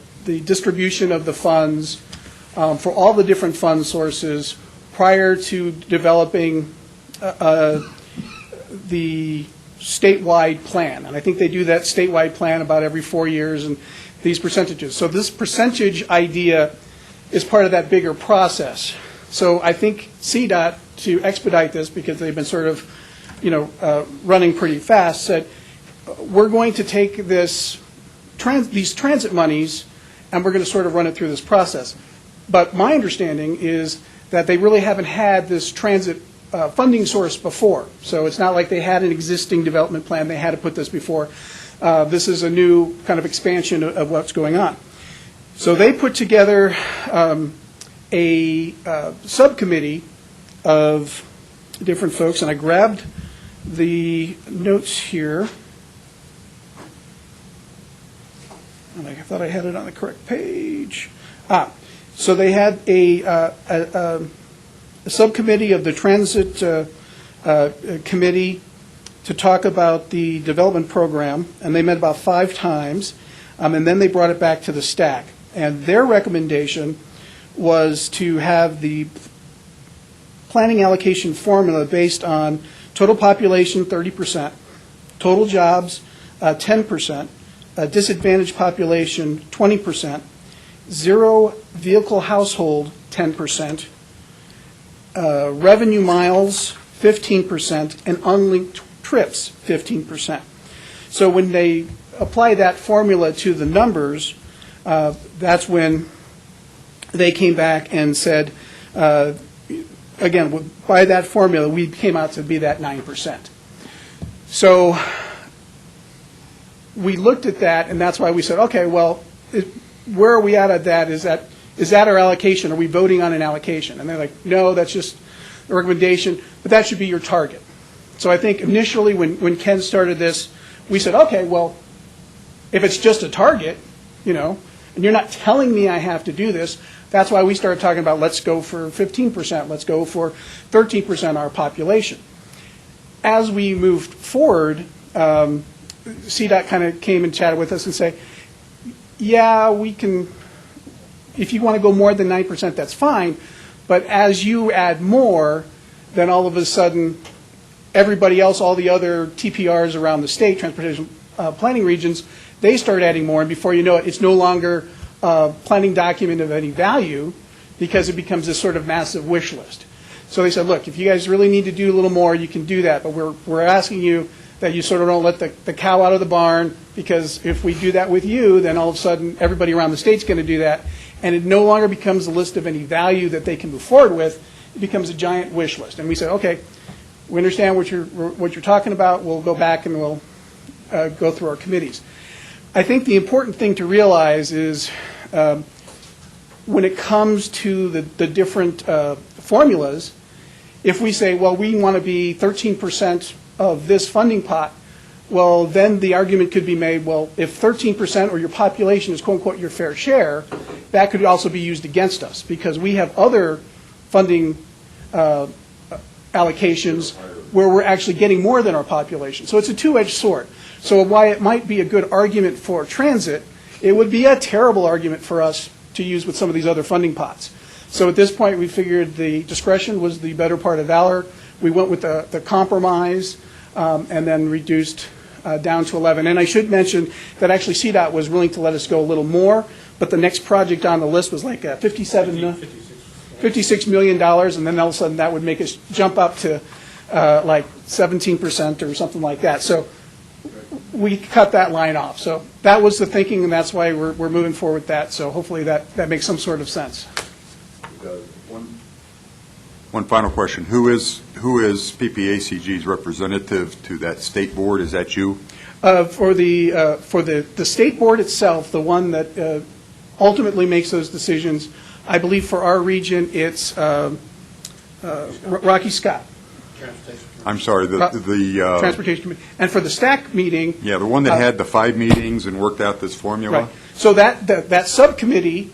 distribution of the funds for all the different fund sources prior to developing the statewide plan. And I think they do that statewide plan about every 4 years and these percentages. So this percentage idea is part of that bigger process. So I think CDOT, to expedite this, because they've been sort of, running pretty fast, said, we're going to take these transit monies and we're going to sort of run it through this process. But my understanding is that they really haven't had this transit funding source before. So it's not like they had an existing development plan. They had to put this before. This is a new kind of expansion of what's going on. So they put together a subcommittee of different folks, and I grabbed the notes here. And I thought I had it on the correct page. So they had a subcommittee of the Transit Committee to talk about the development program, and they met about 5 times, and then they brought it back to the STAC. And their recommendation was to have the planning allocation formula based on total population, 30%, total jobs, 10%, disadvantaged population, 20%, zero vehicle household, 10%, revenue miles, 15%, and unlinked trips, 15%. So when they apply that formula to the numbers, that's when they came back and said, again, by that formula, we came out to be that 9%. So we looked at that, and that's why we said, okay, well, where are we at that? Is that our allocation? Are we voting on an allocation? And they're like, no, that's just a recommendation, but that should be your target. So I think initially when Ken started this, we said, okay, well, if it's just a target, and you're not telling me I have to do this, that's why we started talking about let's go for 15%, let's go for 13% of our population. As we moved forward, CDOT kind of came and chatted with us and said, yeah, we can, if you want to go more than 9%, that's fine, but as you add more, then all of a sudden, everybody else, all the other TPRs around the state, transportation planning regions, they start adding more, and before you know it, it's no longer a planning document of any value because it becomes this sort of massive wish list. So they said, look, if you guys really need to do a little more, you can do that, but we're asking you that you sort of don't let the cow out of the barn, because if we do that with you, then all of a sudden everybody around the state's going to do that, and it no longer becomes a list of any value that they can move forward with. It becomes a giant wish list. And we said, okay, we understand what you're talking about. We'll go back and we'll go through our committees. I think the important thing to realize is when it comes to the different formulas, if we say, well, we want to be 13% of this funding pot, well, then the argument could be made, well, if 13% or your population is, quote, unquote, your fair share, that could also be used against us, because we have other funding allocations where we're actually getting more than our population. So it's a two-edged sword. So while it might be a good argument for transit, it would be a terrible argument for us to use with some of these other funding pots. So at this point, we figured the discretion was the better part of valor. We went with the compromise and then reduced down to 11. And I should mention that actually CDOT was willing to let us go a little more, but the next project on the list was like $56 million, and then all of a sudden that would make us jump up to like 17% or something like that. So we cut that line off. So that was the thinking, and that's why we're moving forward with that. So hopefully that makes some sort of sense. One final question. Who is PPACG's representative to that state board? Is that you? For the state board itself, the one that ultimately makes those decisions, I believe for our region, it's Rocky Scott. I'm sorry, the Transportation Committee. And for the STAC meeting. Yeah, the one that had the 5 meetings and worked out this formula? Right. So that subcommittee,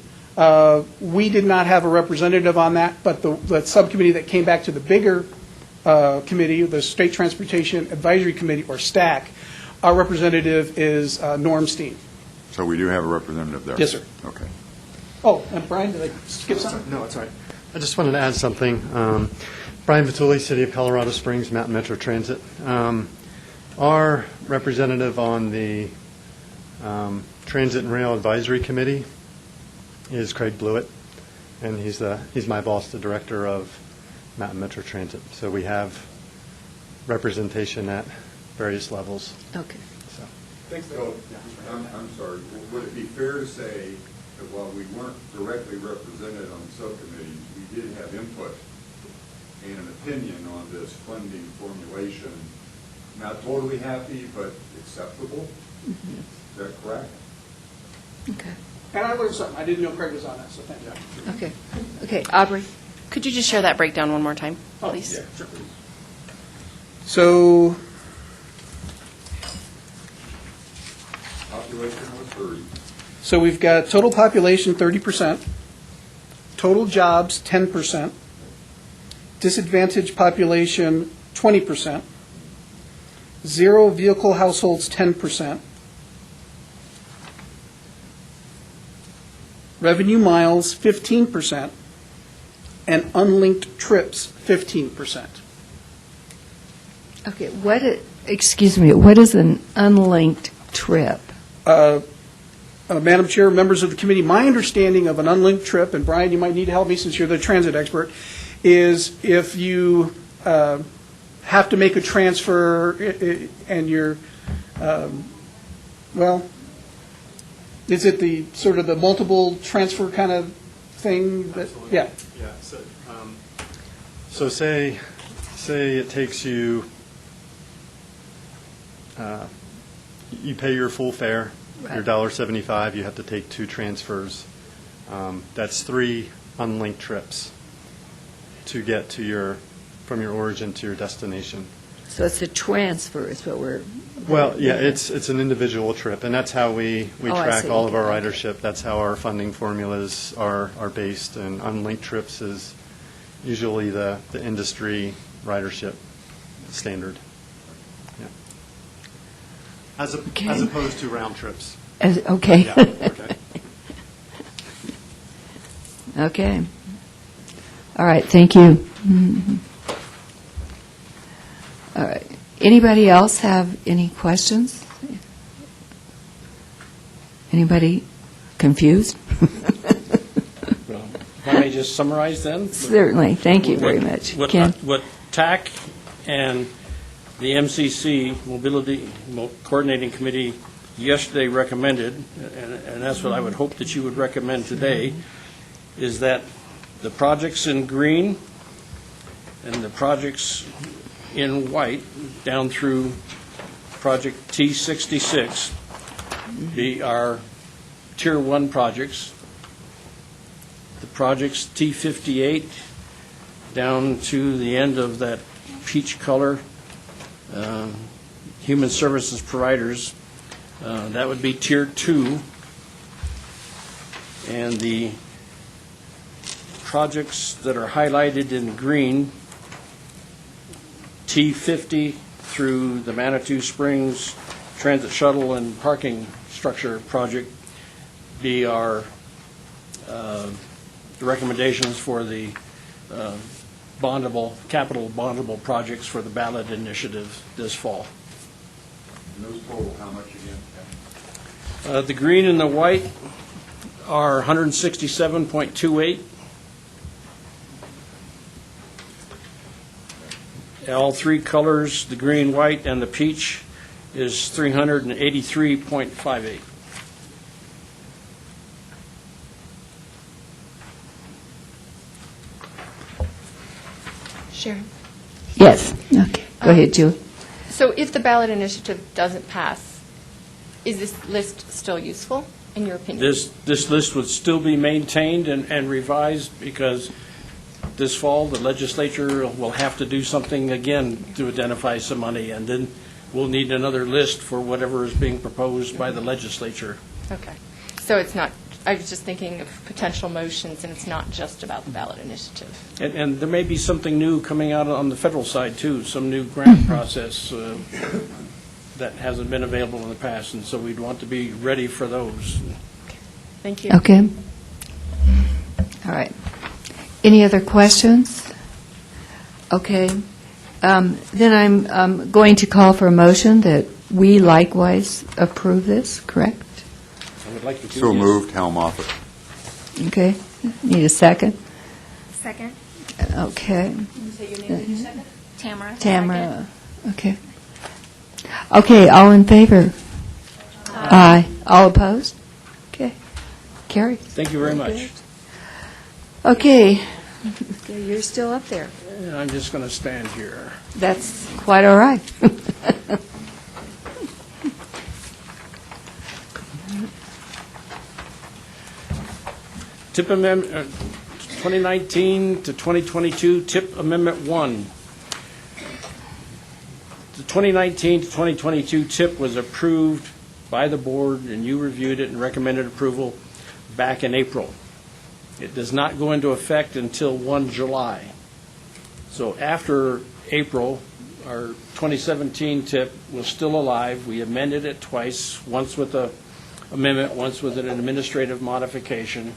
we did not have a representative on that, but the subcommittee that came back to the bigger committee, the State Transportation Advisory Committee, or STAC, our representative is Norm Steen. So we do have a representative there? Yes, sir. Okay. Oh, and Brian, did I skip something? No, it's all right. I just wanted to add something. Brian Vitulli, City of Colorado Springs, Mountain Metro Transit. Our representative on the Transit and Rail Advisory Committee is Craig Blewett, and he's my boss, the director of Mountain Metro Transit. So we have representation at various levels. Okay. So. Thanks, So, I'm sorry, would it be fair to say that while we weren't directly represented on subcommittees, we did have input and an opinion on this funding formulation? Not totally happy, but acceptable? Mm-hmm. Is that correct? Okay. And I learned something. I didn't know Craig was on that, so thank you. Okay. Okay, Aubrey? Could you just share that breakdown one more time, please? Yeah, sure. So, Population was 30. so we've got total population 30%, total jobs 10%, disadvantaged population 20%, zero vehicle households 10%, revenue miles 15%, and unlinked trips 15%. Okay, excuse me, what is an unlinked trip? Madam Chair, members of the committee, my understanding of an unlinked trip, and Brian, you might need to help me since you're the transit expert, is if you have to make a transfer and you're, well, is it the sort of the multiple transfer kind of thing? Absolutely. Yeah. Yeah. So say it takes you, you pay your full fare, Right. your $1.75, you have to take 2 transfers. That's 3 unlinked trips to get to from your origin to your destination. So it's a transfer is what we're... Well, yeah, it's an individual trip, and that's how we I track see. all of our Okay. ridership. That's how our funding formulas are based, and unlinked trips is usually the industry ridership standard. Yeah. As opposed to round trips. Okay. Yeah, okay. Okay. All right, thank you. Mhm. All right. Anybody else have any questions? Anybody confused? Well, if I may just summarize then? Certainly. Thank you very much. Ken? What TAC and the MCC, Mobility Coordinating Committee, yesterday recommended, and that's what I would hope that you would recommend today, is that the projects in green and the projects in white down through project T66 be our Tier 1 projects. The projects T58 down to the end of that peach color, human services providers, that would be Tier 2. And the projects that are highlighted in green, T50 through the Manitou Springs Transit Shuttle and Parking Structure Project, be our the recommendations for the capital bondable projects for the ballot initiative this fall. And those total how much again? The green and the white are 167.28. All three colors, the green, white, and the peach, is 383.58. Sharon? Yes, okay, go ahead, Julie. So if the ballot initiative doesn't pass, is this list still useful, in your opinion? This list would still be maintained and revised because this fall, the legislature will have to do something again to identify some money, and then we'll need another list for whatever is being proposed by the legislature. Okay. So it's not, I was just thinking of potential motions, and it's not just about the ballot initiative. And there may be something new coming out on the federal side, too, some new grant process that hasn't been available in the past, and so we'd want to be ready for those. Thank you. Okay. All right. Any other questions? Okay. Then I'm going to call for a motion that we likewise approve this, correct? I would like to do So this. moved, Helm Office. Okay. Need a second? Second. Okay. Tamara. Tamara, okay. Okay, all in favor? Aye. All opposed? Okay. Carried. Thank you very much. Okay. Okay, you're still up there. And I'm just going to stand here. That's quite all right. TIP Amendment, 2019 to 2022, TIP Amendment 1. The 2019 to 2022 TIP was approved by the board, and you reviewed it and recommended approval back in April. It does not go into effect until 1 July. So after April, our 2017 TIP was still alive. We amended it twice, once with an amendment, once with an administrative modification.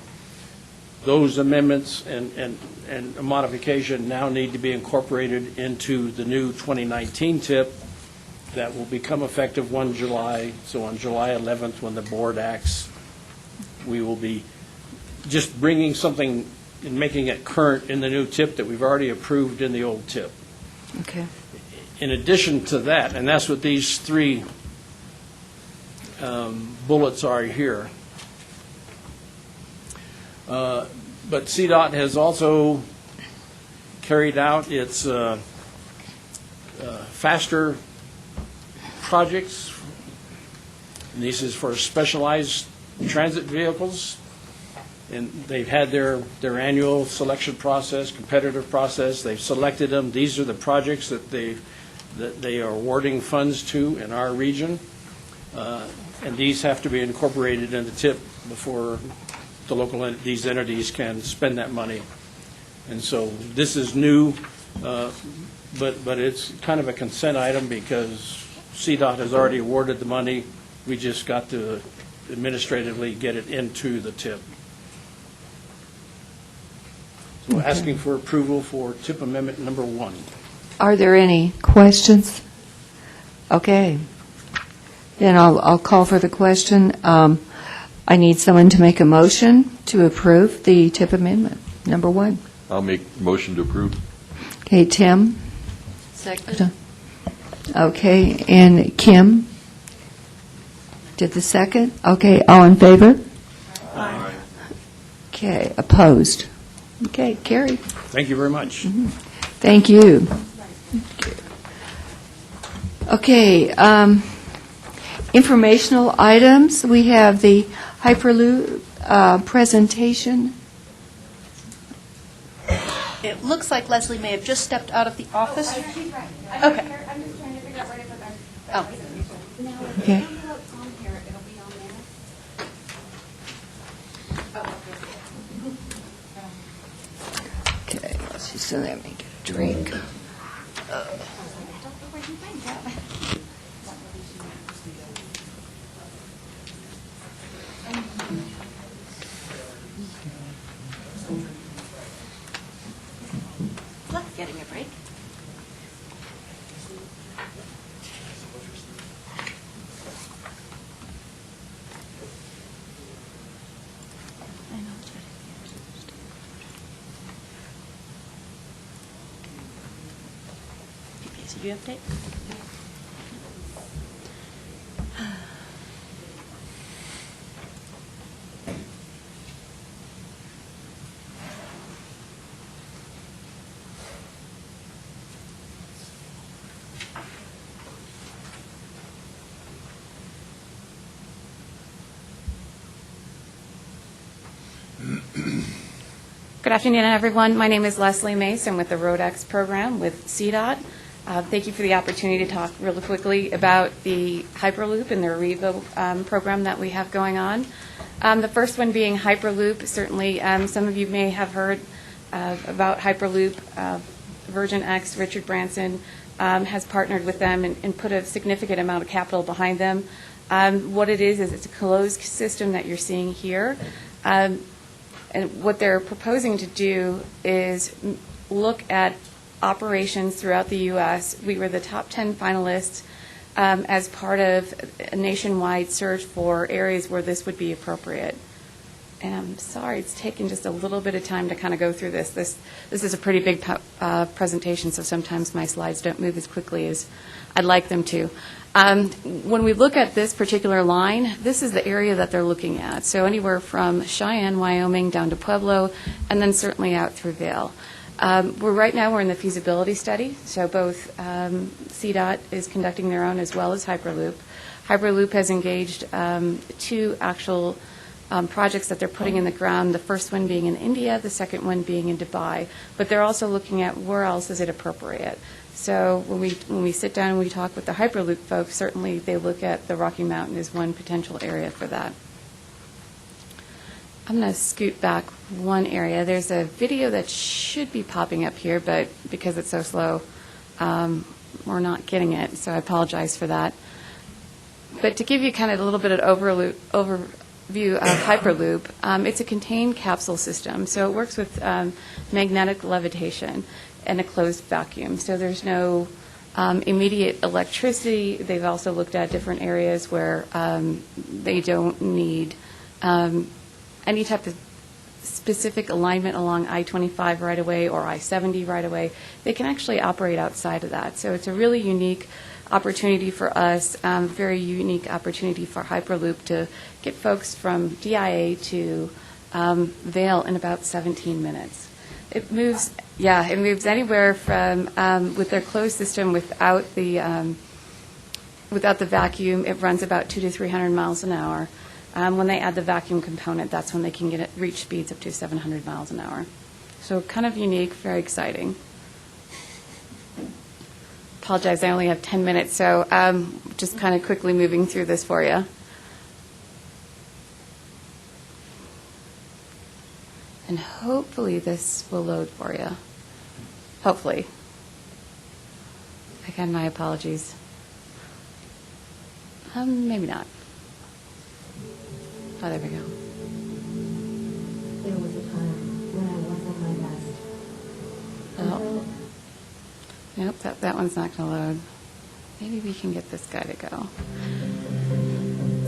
Those amendments and a modification now need to be incorporated into the new 2019 TIP that will become effective 1 July. So on July 11th, when the board acts, we will be just bringing something and making it current in the new TIP that we've already approved in the old TIP. Okay. In addition to that, and that's what these three bullets are here, but CDOT has also carried out its faster projects. And this is for specialized transit vehicles. And they've had their annual selection process, competitive process. They've selected them. These are the projects that they are awarding funds to in our region. And these have to be incorporated in the TIP before these entities can spend that money. And so this is new, but it's kind of a consent item because CDOT has already awarded the money. We just got to administratively get it into the TIP. So asking for approval for TIP Amendment number 1. Are there any questions? Okay. Then I'll call for the question. I need someone to make a motion to approve the TIP Amendment number 1. I'll make motion to approve. Okay, Tim? Second. Okay, and Kim did the second? Okay, all in favor? Aye. Okay, opposed? Okay, carried. Thank you very much. Thank you. Okay, informational items. We have the Hyperloop presentation. It looks like Leslie may have just stepped out of the office. Okay. I'm just trying to figure out where to put our. Oh. Okay. Okay, let's see, so let me get a drink. Getting a break. PPACG update. Good afternoon, everyone. My name is Leslie Mace. I'm with the RoadX program with CDOT. Thank you for the opportunity to talk really quickly about the Hyperloop and the Arrivo program that we have going on. The first one being Hyperloop. Certainly, some of you may have heard about Hyperloop. Virgin X, Richard Branson, has partnered with them and put a significant amount of capital behind them. What it is it's a closed system that you're seeing here. And what they're proposing to do is look at operations throughout the U.S. We were the top 10 finalists as part of a nationwide search for areas where this would be appropriate. And I'm sorry, it's taken just a little bit of time to kind of go through this. This is a pretty big presentation, so sometimes my slides don't move as quickly as I'd like them to. When we look at this particular line, this is the area that they're looking at. So anywhere from Cheyenne, Wyoming, down to Pueblo, and then certainly out through Vail. Right now we're in the feasibility study, so both CDOT is conducting their own as well as Hyperloop. Hyperloop has engaged 2 actual projects that they're putting in the ground, the first one being in India, the second one being in Dubai. But they're also looking at where else is it appropriate. So when we sit down and we talk with the Hyperloop folks, certainly they look at the Rocky Mountain as one potential area for that. I'm going to scoot back one area. There's a video that should be popping up here, but because it's so slow, we're not getting it, so I apologize for that. But to give you kind of a little bit of overview of Hyperloop, it's a contained capsule system. So it works with magnetic levitation and a closed vacuum. So there's no immediate electricity. They've also looked at different areas where they don't need any type of specific alignment along I-25 right away or I-70 right away. They can actually operate outside of that. So it's a really unique opportunity for us, very unique opportunity for Hyperloop to get folks from DIA to Vail in about 17 minutes. It moves anywhere from, with their closed system without the vacuum, it runs about 200 to 300 miles an hour. When they add the vacuum component, that's when they can reach speeds up to 700 miles an hour. So kind of unique, very exciting. Apologize, I only have 10 minutes, so just kind of quickly moving through this for you. And hopefully this will load for you. Hopefully. Again, my apologies. Maybe not. Oh, there we go. There was a time when I wasn't my best. Oh. Nope, that one's not going to load. Maybe we can get this guy to go.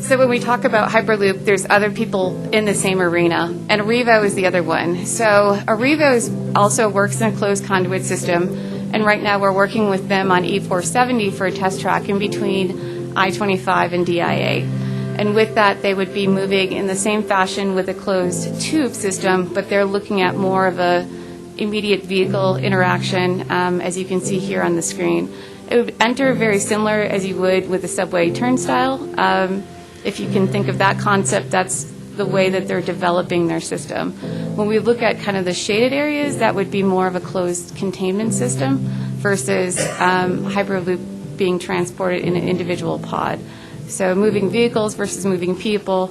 So when we talk about Hyperloop, there's other people in the same arena, and Arrivo is the other one. So Arrivo also works in a closed conduit system, and right now we're working with them on E470 for a test track in between I-25 and DIA. And with that, they would be moving in the same fashion with a closed tube system, but they're looking at more of a immediate vehicle interaction, as you can see here on the screen. It would enter very similar as you would with a subway turnstile. If you can think of that concept, that's the way that they're developing their system. When we look at kind of the shaded areas, that would be more of a closed containment system versus Hyperloop being transported in an individual pod. So moving vehicles versus moving people,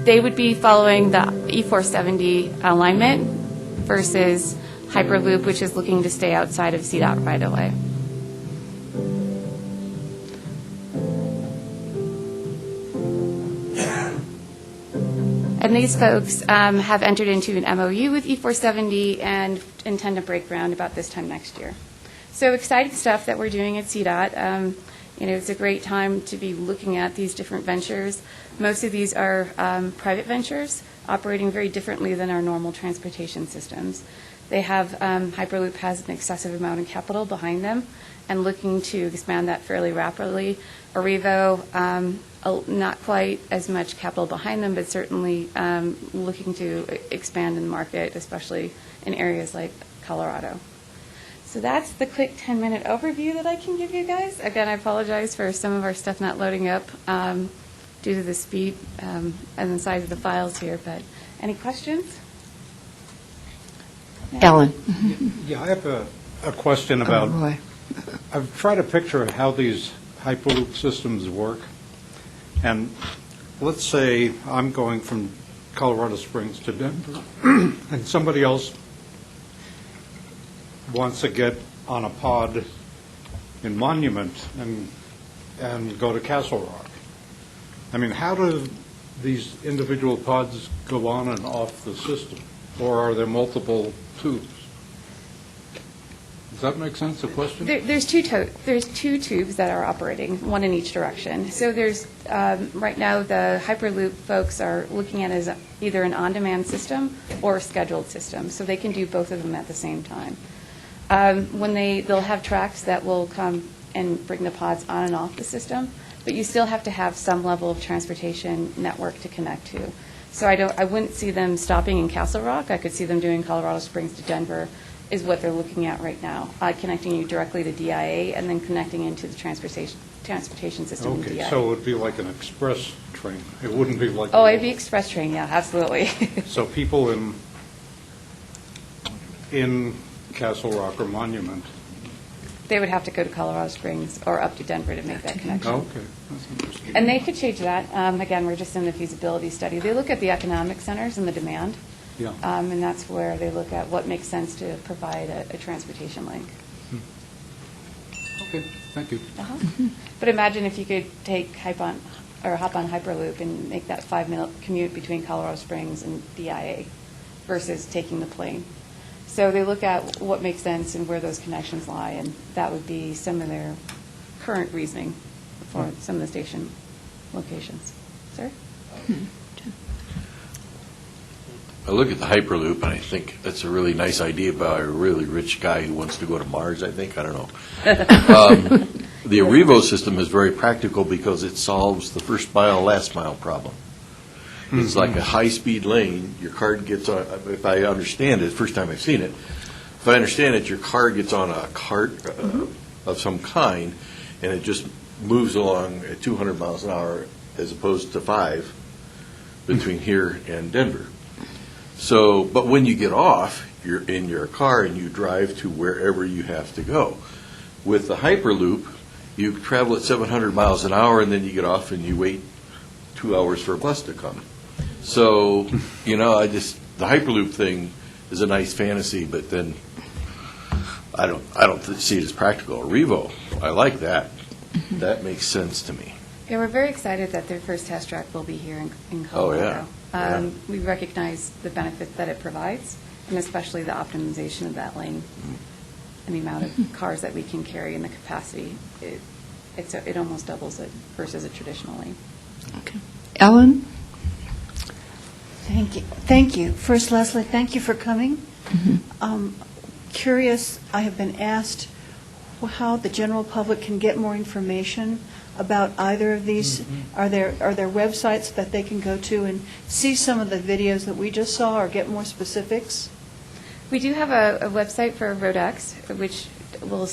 they would be following the E470 alignment versus Hyperloop, which is looking to stay outside of CDOT right away. And these folks have entered into an MOU with E470 and intend to break ground about this time next year. So exciting stuff that we're doing at CDOT. It's a great time to be looking at these different ventures. Most of these are private ventures operating very differently than our normal transportation systems. They have, Hyperloop has an excessive amount of capital behind them, and looking to expand that fairly rapidly. Arrivo, not quite as much capital behind them, but certainly looking to expand in the market, especially in areas like Colorado. So that's the quick 10-minute overview that I can give you guys. Again, I apologize for some of our stuff not loading up due to the speed and the size of the files here, but any questions? Ellen? Yeah, I have a question about, Oh, Roy. I've tried to picture how these Hyperloop systems work. And let's say I'm going from Colorado Springs to Denver, and somebody else wants to get on a pod in Monument and go to Castle Rock. I mean, how do these individual pods go on and off the system? Or are there multiple tubes? Does that make sense, the question? There's two tubes that are operating, one in each direction. So there's, right now, the Hyperloop folks are looking at it as either an on-demand system or a scheduled system, so they can do both of them at the same time. They'll have tracks that will come and bring the pods on and off the system, but you still have to have some level of transportation network to connect to. So I wouldn't see them stopping in Castle Rock. I could see them doing Colorado Springs to Denver is what they're looking at right now, connecting you directly to DIA and then connecting into the transportation system in DIA. Okay, so it would be like an express train. It wouldn't be like... Oh, it'd be express train, yeah, absolutely. So people in Castle Rock or Monument... They would have to go to Colorado Springs or up to Denver to make that connection. Okay, that's interesting. And they could change that. Again, we're just in the feasibility study. They look at the economic centers and the demand. Yeah. And that's where they look at what makes sense to provide a transportation link. Okay, thank you. But imagine if you could hop on Hyperloop and make that 5-minute commute between Colorado Springs and DIA versus taking the plane. So they look at what makes sense and where those connections lie, and that would be some of their current reasoning for some of the station locations. Sir? I look at the Hyperloop, and I think that's a really nice idea about a really rich guy who wants to go to Mars, I think. I don't know. The Arrivo system is very practical because it solves the first mile, last mile problem. It's like a high-speed lane. Your car gets on, if I understand it, first time I've seen it, if I understand it, your car gets on a cart of some kind, and it just moves along at 200 miles an hour as opposed to 5 between here and Denver. So, but when you get off, you're in your car and you drive to wherever you have to go. With the Hyperloop, you travel at 700 miles an hour, and then you get off and you wait 2 hours for a bus to come. So, the Hyperloop thing is a nice fantasy, but then I don't see it as practical. Arrivo, I like that. That makes sense to me. Yeah, we're very excited that their first test track will be here in Colorado. We recognize the benefit that it provides, and especially the optimization of that lane and the amount of cars that we can carry and the capacity. It almost doubles it versus a traditional lane. Okay. Ellen? Thank you. First, Leslie, thank you for coming. Curious, I have been asked how the general public can get more information about either of these. Are there websites that they can go to and see some of the videos that we just saw or get more specifics? We do have a website for RoadX, which will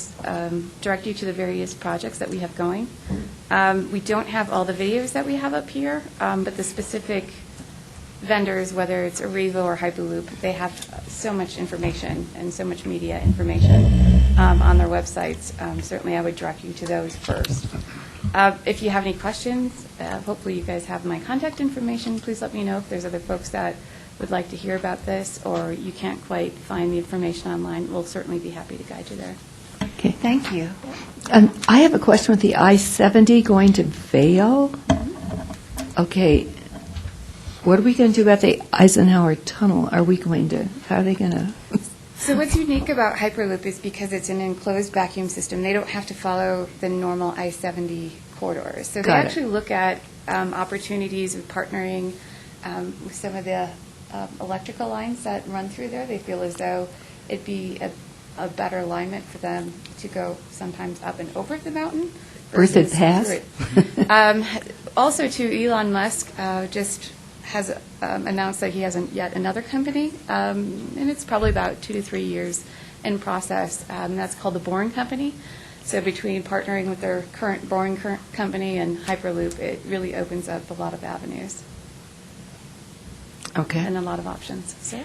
direct you to the various projects that we have going. We don't have all the videos that we have up here, but the specific vendors, whether it's Arrivo or Hyperloop, they have so much information and so much media information on their websites. Certainly, I would direct you to those first. If you have any questions, hopefully you guys have my contact information. Please let me know if there's other folks that would like to hear about this or you can't quite find the information online. We'll certainly be happy to guide you there. Okay. Thank you. I have a question with the I-70 going to Vail. Okay. What are we going to do about the Eisenhower Tunnel? How are they going to? So what's unique about Hyperloop is because it's an enclosed vacuum system, they don't have to follow the normal I-70 corridors. So they actually look at opportunities of partnering with some of the electrical lines that run through there. They feel as though it'd be a better alignment for them to go sometimes up and over the mountain. Earth versus pass? through it. Also, too, Elon Musk just has announced that he has yet another company, and it's probably about 2 to 3 years in process. That's called the Boring Company. So between partnering with their current Boring Company and Hyperloop, it really opens up a lot of avenues Okay. and a lot of options. So,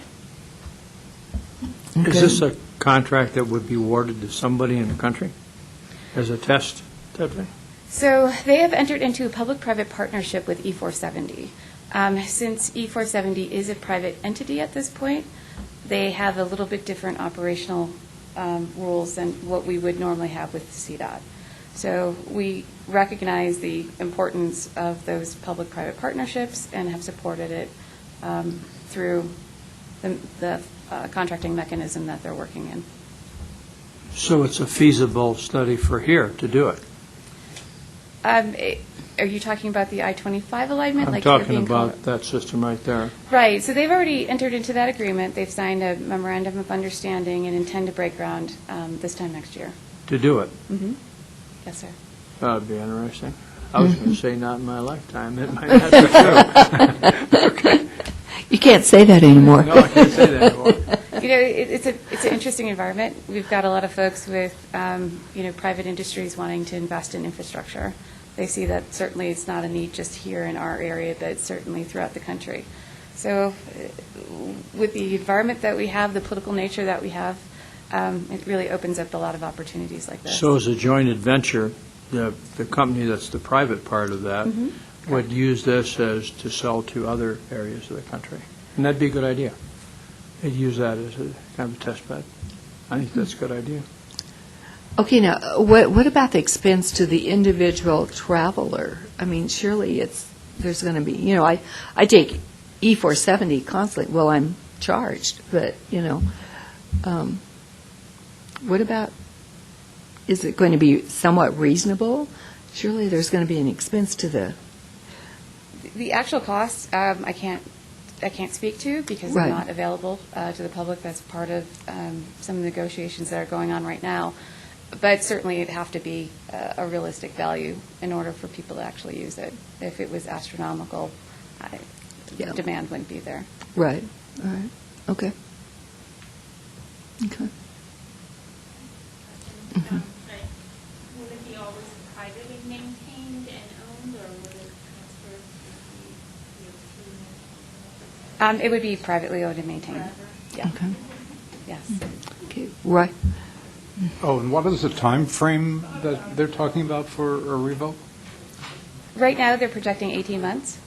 Is this a contract that would be awarded to somebody in the country as a test type thing? so they have entered into a public-private partnership with E470. Since E470 is a private entity at this point, they have a little bit different operational rules than what we would normally have with CDOT. So we recognize the importance of those public-private partnerships and have supported it through the contracting mechanism that they're working in. So it's a feasible study for here to do it? Are you talking about the I-25 alignment? I'm like talking European about that system right there. Right, so they've already entered into that agreement. They've signed a memorandum of understanding and intend to break ground this time next year. To do it? Mm-hmm. Yes, sir. That would be interesting. I was going to say not in my lifetime. It might not be true. Okay. You can't say that anymore. No, I can't say that anymore. You know, it's an interesting environment. We've got a lot of folks with, private industries wanting to invest in infrastructure. They see that certainly it's not a need just here in our area, but certainly throughout the country. So with the environment that we have, the political nature that we have, it really opens up a lot of opportunities like this. So as a joint adventure, the company that's the private part of that would use this as to sell to other areas of the country. And that'd be a good idea. They'd use that as a kind of a test bed. I think that's a good idea. Okay, now, what about the expense to the individual traveler? I mean, surely there's going to be, I take E470 constantly. Well, I'm charged, but, what about, is it going to be somewhat reasonable? Surely there's going to be an expense to the... The actual costs, I can't speak to because Right. they're not available to the public. That's part of some of the negotiations that are going on right now. But certainly it'd have to be a realistic value in order for people to actually use it. If it was astronomical, Yeah. demand wouldn't be there. Right, all right, okay. Okay. Mhm. Will it be always privately maintained and owned, or will it transfer to the It would be privately owned and maintained. Yeah. Okay. Yes. Okay, right. Oh, and what is the time frame that they're talking about for a revoke? Right now, they're projecting 18 months.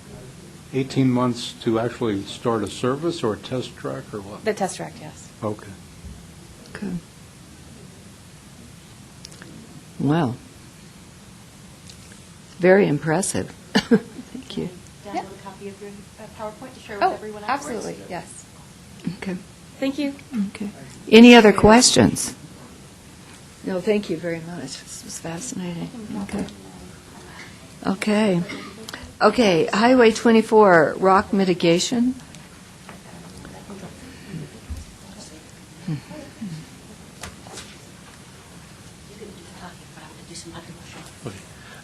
18 months to actually start a service or a test track or what? The test track, yes. Okay. Okay. Wow. Very impressive. Thank you. Download a copy of your PowerPoint to share with everyone afterwards? Absolutely, yes. Okay. Thank you. Okay. Any other questions? No, thank you very much. This was fascinating. Okay. Okay. Okay, Highway 24, rock mitigation.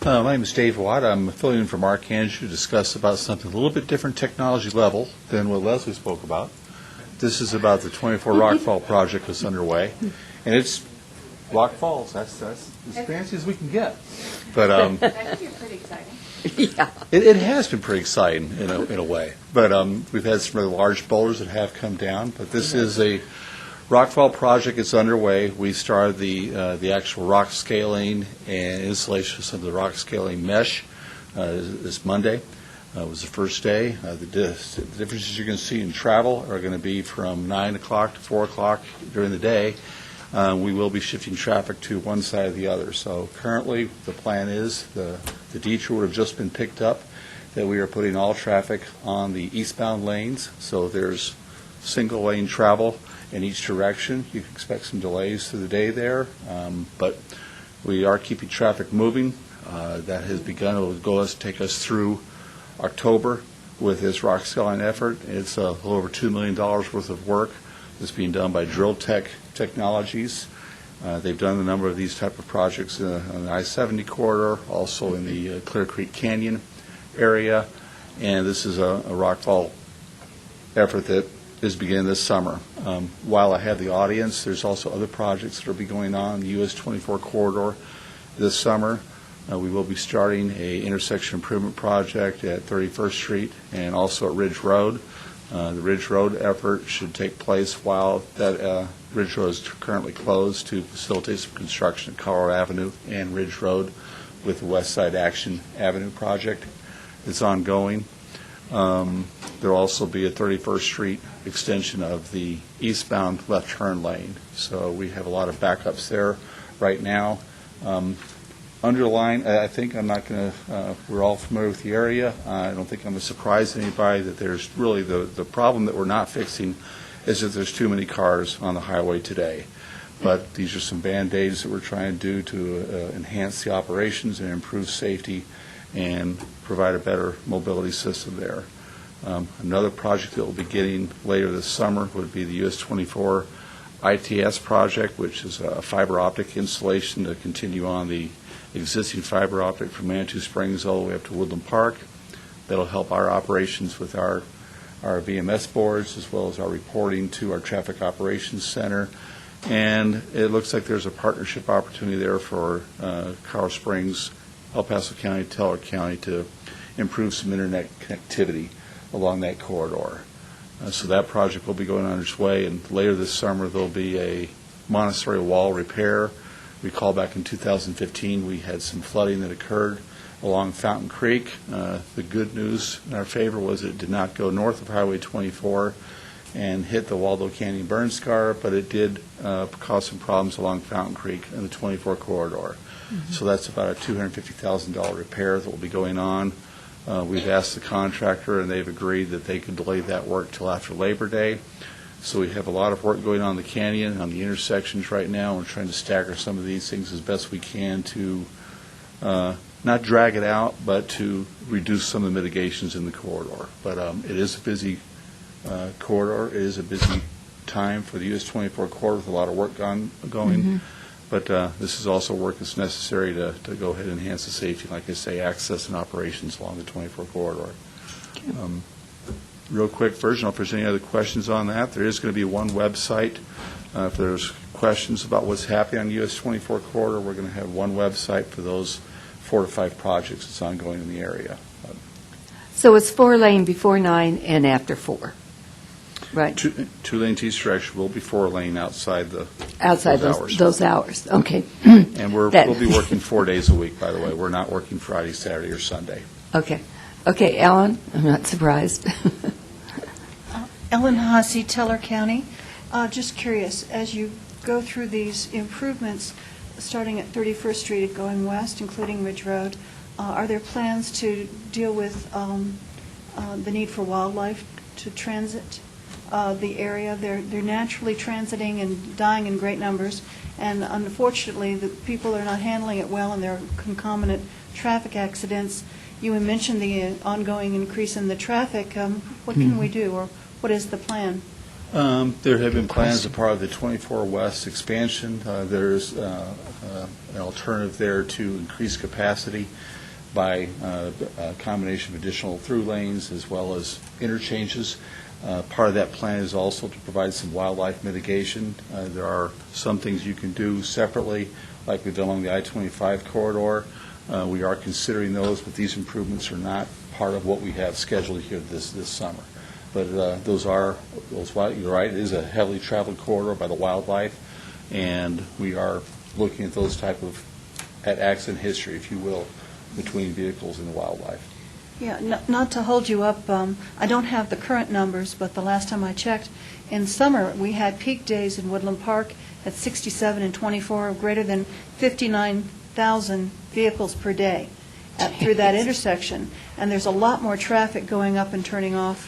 My name is Dave Watt. I'm filling in for Mark Hange to discuss about something a little bit different technology level than what Leslie spoke about. This is about the 24 Rockfall project that's underway, and it's Rock Falls. That's as fancy as we can get. But I think you're pretty exciting. Yeah. it has been pretty exciting in a way. But we've had some really large boulders that have come down. But this is a Rockfall project. It's underway. We started the actual rock scaling and installation of some of the rock scaling mesh this Monday. Was the first day. The differences you're going to see in travel are going to be from 9 o'clock to 4 o'clock during the day. We will be shifting traffic to one side or the other. So currently, the plan is the detour would have just been picked up, that we are putting all traffic on the eastbound lanes. So there's single lane travel in each direction. You can expect some delays through the day there, but we are keeping traffic moving. That has begun. It will take us through October with this rock scaling effort. It's a little over $2 million worth of work that's being done by Drill Tech Technologies. They've done a number of these type of projects on the I-70 corridor, also in the Clear Creek Canyon area, and this is a rockfall effort that is beginning this summer. While I have the audience, there's also other projects that will be going on in the US 24 corridor this summer. We will be starting a intersection improvement project at 31st Street and also at Ridge Road. The Ridge Road effort should take place while that Ridge Road is currently closed to facilitate some construction at Colorado Avenue and Ridge Road with the West Side Action Avenue project. It's ongoing. There'll also be a 31st Street extension of the eastbound left turn lane. So we have a lot of backups there right now. Underline, I think I'm not going to, we're all familiar with the area. I don't think I'm going to surprise anybody that there's really the problem that we're not fixing is that there's too many cars on the highway today. But these are some Band-Aids that we're trying to do to enhance the operations and improve safety and provide a better mobility system there. Another project that we'll be getting later this summer would be the US 24 ITS project, which is a fiber optic installation to continue on the existing fiber optic from Manitou Springs all the way up to Woodland Park. That'll help our operations with our VMS boards as well as our reporting to our Traffic Operations Center. And it looks like there's a partnership opportunity there for Colorado Springs, El Paso County, Teller County to improve some internet connectivity along that corridor. So that project will be going on its way, and later this summer there'll be a Montessori wall repair. Recall back in 2015 we had some flooding that occurred along Fountain Creek. The good news in our favor was it did not go north of Highway 24 and hit the Waldo Canyon burn scar, but it did cause some problems along Fountain Creek in the 24 corridor. So that's about a $250,000 repair that will be going on. We've asked the contractor, and they've agreed that they could delay that work till after Labor Day. So we have a lot of work going on in the canyon, on the intersections right now. We're trying to stagger some of these things as best we can to not drag it out, but to reduce some of the mitigations in the corridor. But it is a busy corridor. It is a busy time for the US 24 corridor with a lot of work going. But this is also work that's necessary to go ahead and enhance the safety, like I say, access and operations along the 24 corridor. Real quick version, if there's any other questions on that, there is going to be one website. If there's questions about what's happening on US 24 corridor, we're going to have one website for those 4 to 5 projects that's ongoing in the area. So it's 4-lane before 9 and after 4, right? Two-lane each direction will be 4-lane outside those hours. Okay. And we'll be working 4 days a week, by the way. We're not working Friday, Saturday, or Sunday. Okay. Okay, Ellen, I'm not surprised. Ellen Haase, Teller County. Just curious, as you go through these improvements, starting at 31st Street and going west, including Ridge Road, are there plans to deal with the need for wildlife to transit the area? They're naturally transiting and dying in great numbers, and unfortunately, the people are not handling it well, and there are concomitant traffic accidents. You mentioned the ongoing increase in the traffic. What can we do, or what is the plan? There have been plans as part of the 24 West expansion. There's an alternative there to increase capacity by a combination of additional through lanes as well as interchanges. Part of that plan is also to provide some wildlife mitigation. There are some things you can do separately, like we've done along the I-25 corridor. We are considering those, but these improvements are not part of what we have scheduled here this summer. But you're right, it is a heavily traveled corridor by the wildlife, and we are looking at those at accident history, if you will, between vehicles and the wildlife. Yeah, not to hold you up, I don't have the current numbers, but the last time I checked, in summer, we had peak days in Woodland Park at 67 and 24, of greater than 59,000 vehicles per day through that intersection. And there's a lot more traffic going up and turning off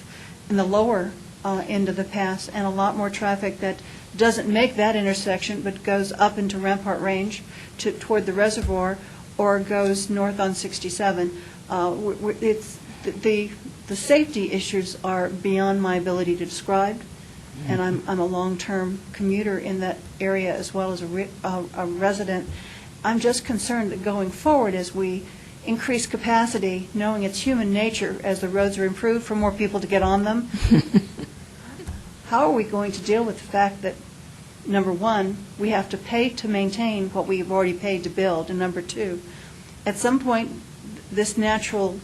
in the lower end of the pass, and a lot more traffic that doesn't make that intersection but goes up into Rampart Range toward the reservoir or goes north on 67. It's the safety issues are beyond my ability to describe. and I'm a long-term commuter in that area as well as a resident. I'm just concerned that going forward, as we increase capacity, knowing it's human nature as the roads are improved for more people to get on them, how are we going to deal with the fact that, number one, we have to pay to maintain what we've already paid to build, and number two, at some point, this natural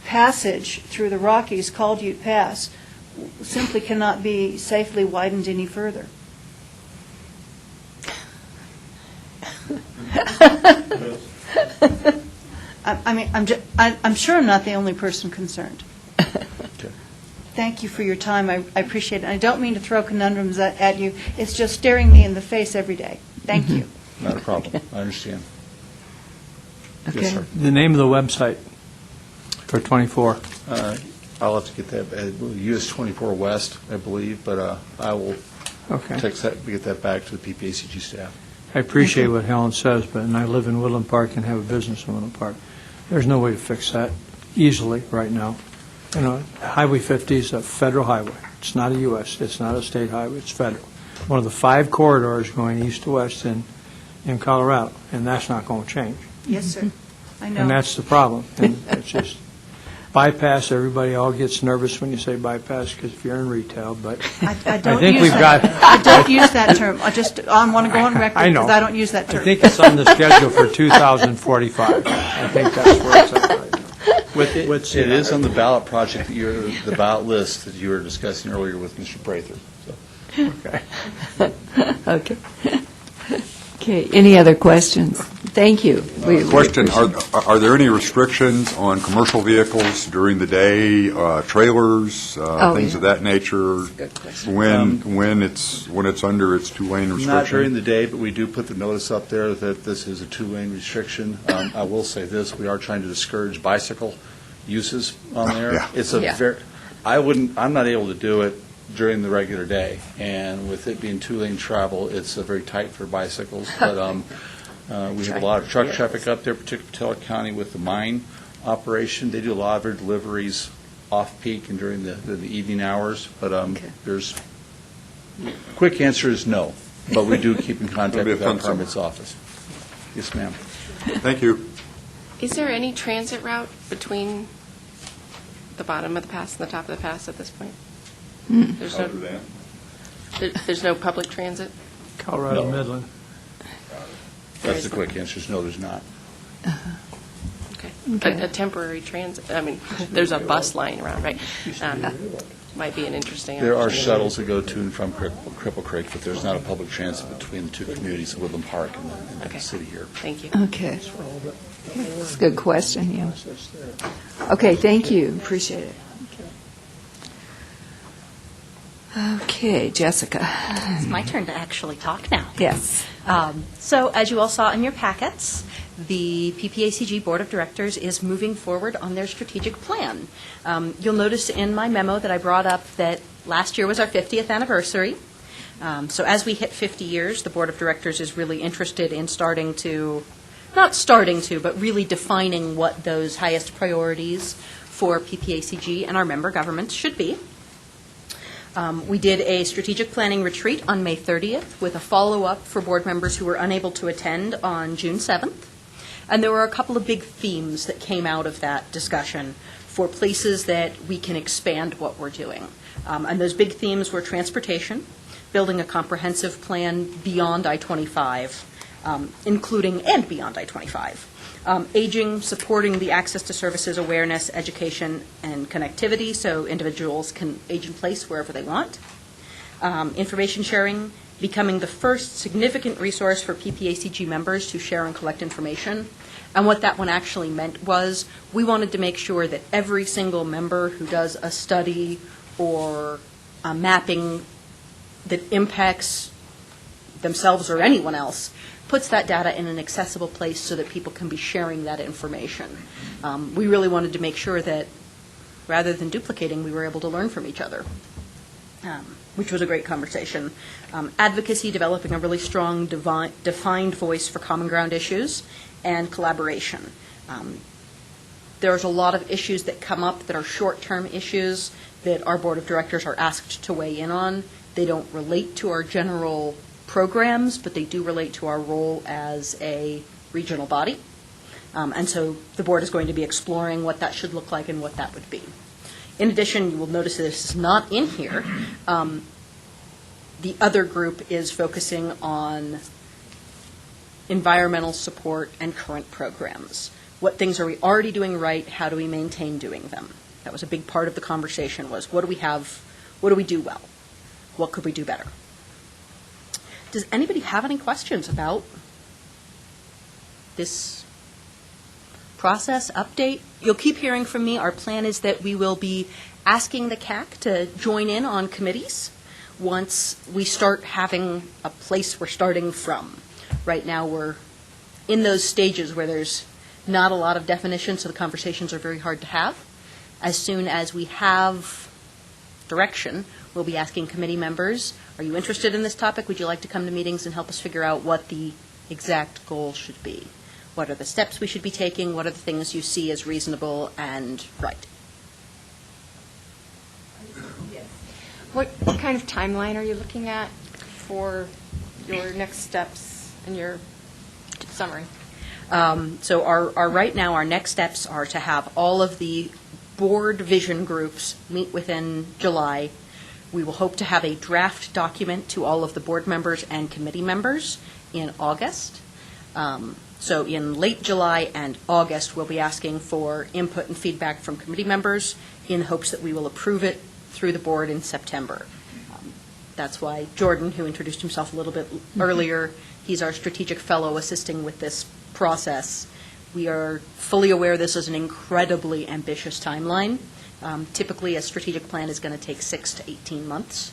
passage through the Rockies, called Ute Pass, simply cannot be safely widened any further. I'm sure I'm not the only person concerned. Thank you for your time. I appreciate it. I don't mean to throw conundrums at you. It's just staring me in the face every day. Thank you. Not a problem. I understand. Okay. Yes, sir. The name of the website for 24. I'll have to get that, US 24 West, I believe, but I will text that, get that back to the PPACG staff. I appreciate what Helen says, but and I live in Woodland Park and have a business in Woodland Park. There's no way to fix that easily right now. You know, Highway 50 is a federal highway. It's not a U.S., it's not a state highway, it's federal. One of the 5 corridors going east to west in Colorado, and that's not going to change. Yes, sir. I know. And that's the problem. And it's just bypass, everybody all gets nervous when you say bypass because if you're in retail, but I don't think use we've that. got. I don't use that term. I want to go on record I know. because I don't use that term. I think it's on the schedule for 2045. I think that's where it's at right now. It is on the ballot project, the ballot list that you were discussing earlier with Mr. Prather. Okay. Okay. Okay, any other questions? Thank you. Question, are there any restrictions on commercial vehicles during the day, trailers, things of that nature? Good question. When it's under its 2-lane restriction? Not during the day, but we do put the notice up there that this is a 2-lane restriction. I will say this, we are trying to discourage bicycle uses on there. Yeah. It's a I'm not able to do it during the regular day, and with it being 2-lane travel, it's very tight for bicycles, but we have a lot of truck traffic up there, particularly Teller County with the mine operation. They do a lot of their deliveries off-peak and during the evening hours, but quick answer is no, but we do keep in contact with that permits office. Yes, ma'am. Thank you. Is there any transit route between the bottom of the pass and the top of the pass at this point? There's no public transit? Colorado No. Midland. That's the quick answer is no, there's not. Okay. A temporary transit, I mean, there's a bus lying around, right? Might be an interesting There are option. shuttles that go to and from Cripple Creek, but there's not a public transit between the two communities of Woodland Park and the city here. Thank you. Okay. That's a good question, yeah. Okay, thank you. Appreciate it. Okay, Jessica. It's my turn to actually talk now. Yes. So, as you all saw in your packets, the PPACG Board of Directors is moving forward on their strategic plan. You'll notice in my memo that I brought up that last year was our 50th anniversary. So as we hit 50 years, the Board of Directors is really interested in but really defining what those highest priorities for PPACG and our member governments should be. We did a strategic planning retreat on May 30th with a follow-up for board members who were unable to attend on June 7th. And there were a couple of big themes that came out of that discussion for places that we can expand what we're doing. And those big themes were transportation, building a comprehensive plan beyond I-25, including and beyond I-25. Aging, supporting the access to services, awareness, education, and connectivity so individuals can age in place wherever they want. Information sharing, becoming the first significant resource for PPACG members to share and collect information. And what that one actually meant was we wanted to make sure that every single member who does a study or a mapping that impacts themselves or anyone else puts that data in an accessible place so that people can be sharing that information. We really wanted to make sure that rather than duplicating, we were able to learn from each other, which was a great conversation. Advocacy, developing a really strong defined voice for common ground issues, and collaboration. There's a lot of issues that come up that are short-term issues that our board of directors are asked to weigh in on. They don't relate to our general programs, but they do relate to our role as a regional body. And so the board is going to be exploring what that should look like and what that would be. In addition, you will notice that this is not in here. The other group is focusing on environmental support and current programs. What things are we already doing right? How do we maintain doing them? That was a big part of the conversation, was what do we have, what do we do well? What could we do better? Does anybody have any questions about this process update? You'll keep hearing from me. Our plan is that we will be asking the CAC to join in on committees once we start having a place we're starting from. Right now, we're in those stages where there's not a lot of definition, so the conversations are very hard to have. As soon as we have direction, we'll be asking committee members, are you interested in this topic? Would you like to come to meetings and help us figure out what the exact goal should be? What are the steps we should be taking? What are the things you see as reasonable and right? What kind of timeline are you looking at for your next steps and your summary? So right now, our next steps are to have all of the board vision groups meet within July. We will hope to have a draft document to all of the board members and committee members in August. So in late July and August, we'll be asking for input and feedback from committee members in hopes that we will approve it through the board in September. That's why Jordan, who introduced himself a little bit earlier, he's our strategic fellow assisting with this process. We are fully aware this is an incredibly ambitious timeline. Typically, a strategic plan is going to take 6 to 18 months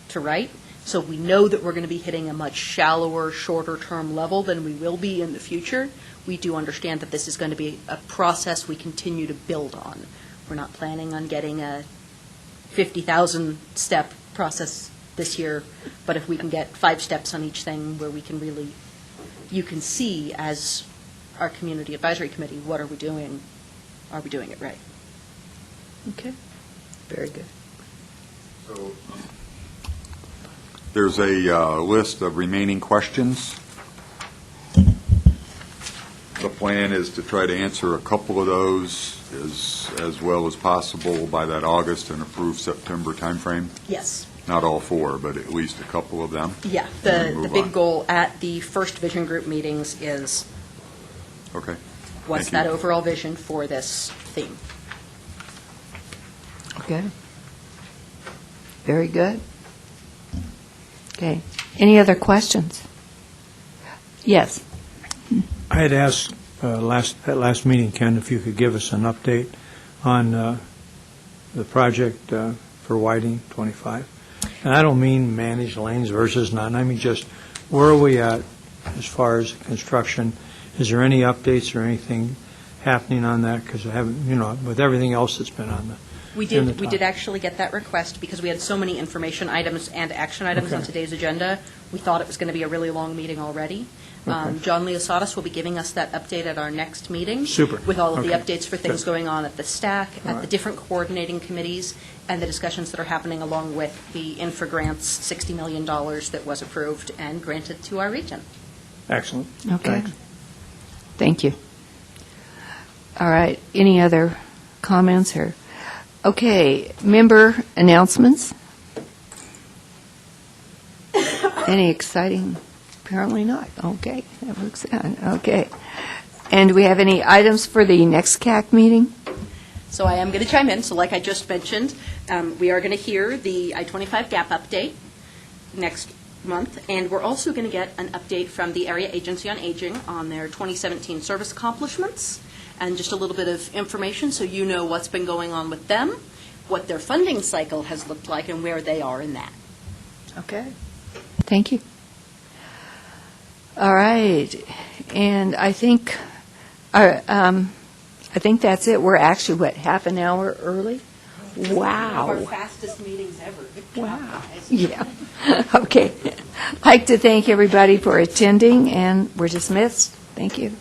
to write. So we know that we're going to be hitting a much shallower, shorter-term level than we will be in the future. We do understand that this is going to be a process we continue to build on. We're not planning on getting a 50,000-step process this year, but if we can get 5 steps on each thing where we can really, you can see as our community advisory committee, what are we doing? Are we doing it right? Okay. Very good. So there's a list of remaining questions. The plan is to try to answer a couple of those as well as possible by that August and approved September timeframe. Yes. Not all 4, but at least a couple of them. Yeah. The big goal at the first vision group meetings is Okay. what's that overall vision for this theme? Okay. Very good. Okay. Any other questions? Yes. I had asked at last meeting, Ken, if you could give us an update on the project for Whiting 25. And I don't mean managed lanes versus none. I mean just where are we at as far as construction? Is there any updates or anything happening on that? Because I haven't, with everything else that's been on the We did actually get that request because we had so many information items and action items on today's agenda. We thought it was going to be a really long meeting already. John Leosatis will be giving us that update at our next meeting. Super. With all of the updates for things going on at the STAC, at the right. different coordinating committees, and the discussions that are happening along with the infogrants, $60 million that was approved and granted to our region. Excellent. Okay. Thanks. Thank you. All right. Any other comments here? Okay. Member announcements? Any exciting? Apparently not. Okay. That looks good. Okay. And do we have any items for the next CAC meeting? So I am going to chime in. So like I just mentioned, we are going to hear the I-25 gap update next month, and we're also going to get an update from the Area Agency on Aging on their 2017 service accomplishments, and just a little bit of information so you know what's been going on with them, what their funding cycle has looked like, and where they are in that. Okay. Thank you. All right. And I think that's it. We're actually, half an hour early? Wow. One of our fastest meetings ever. Wow. Yeah. Okay. I'd like to thank everybody for attending, and we're dismissed. Thank you.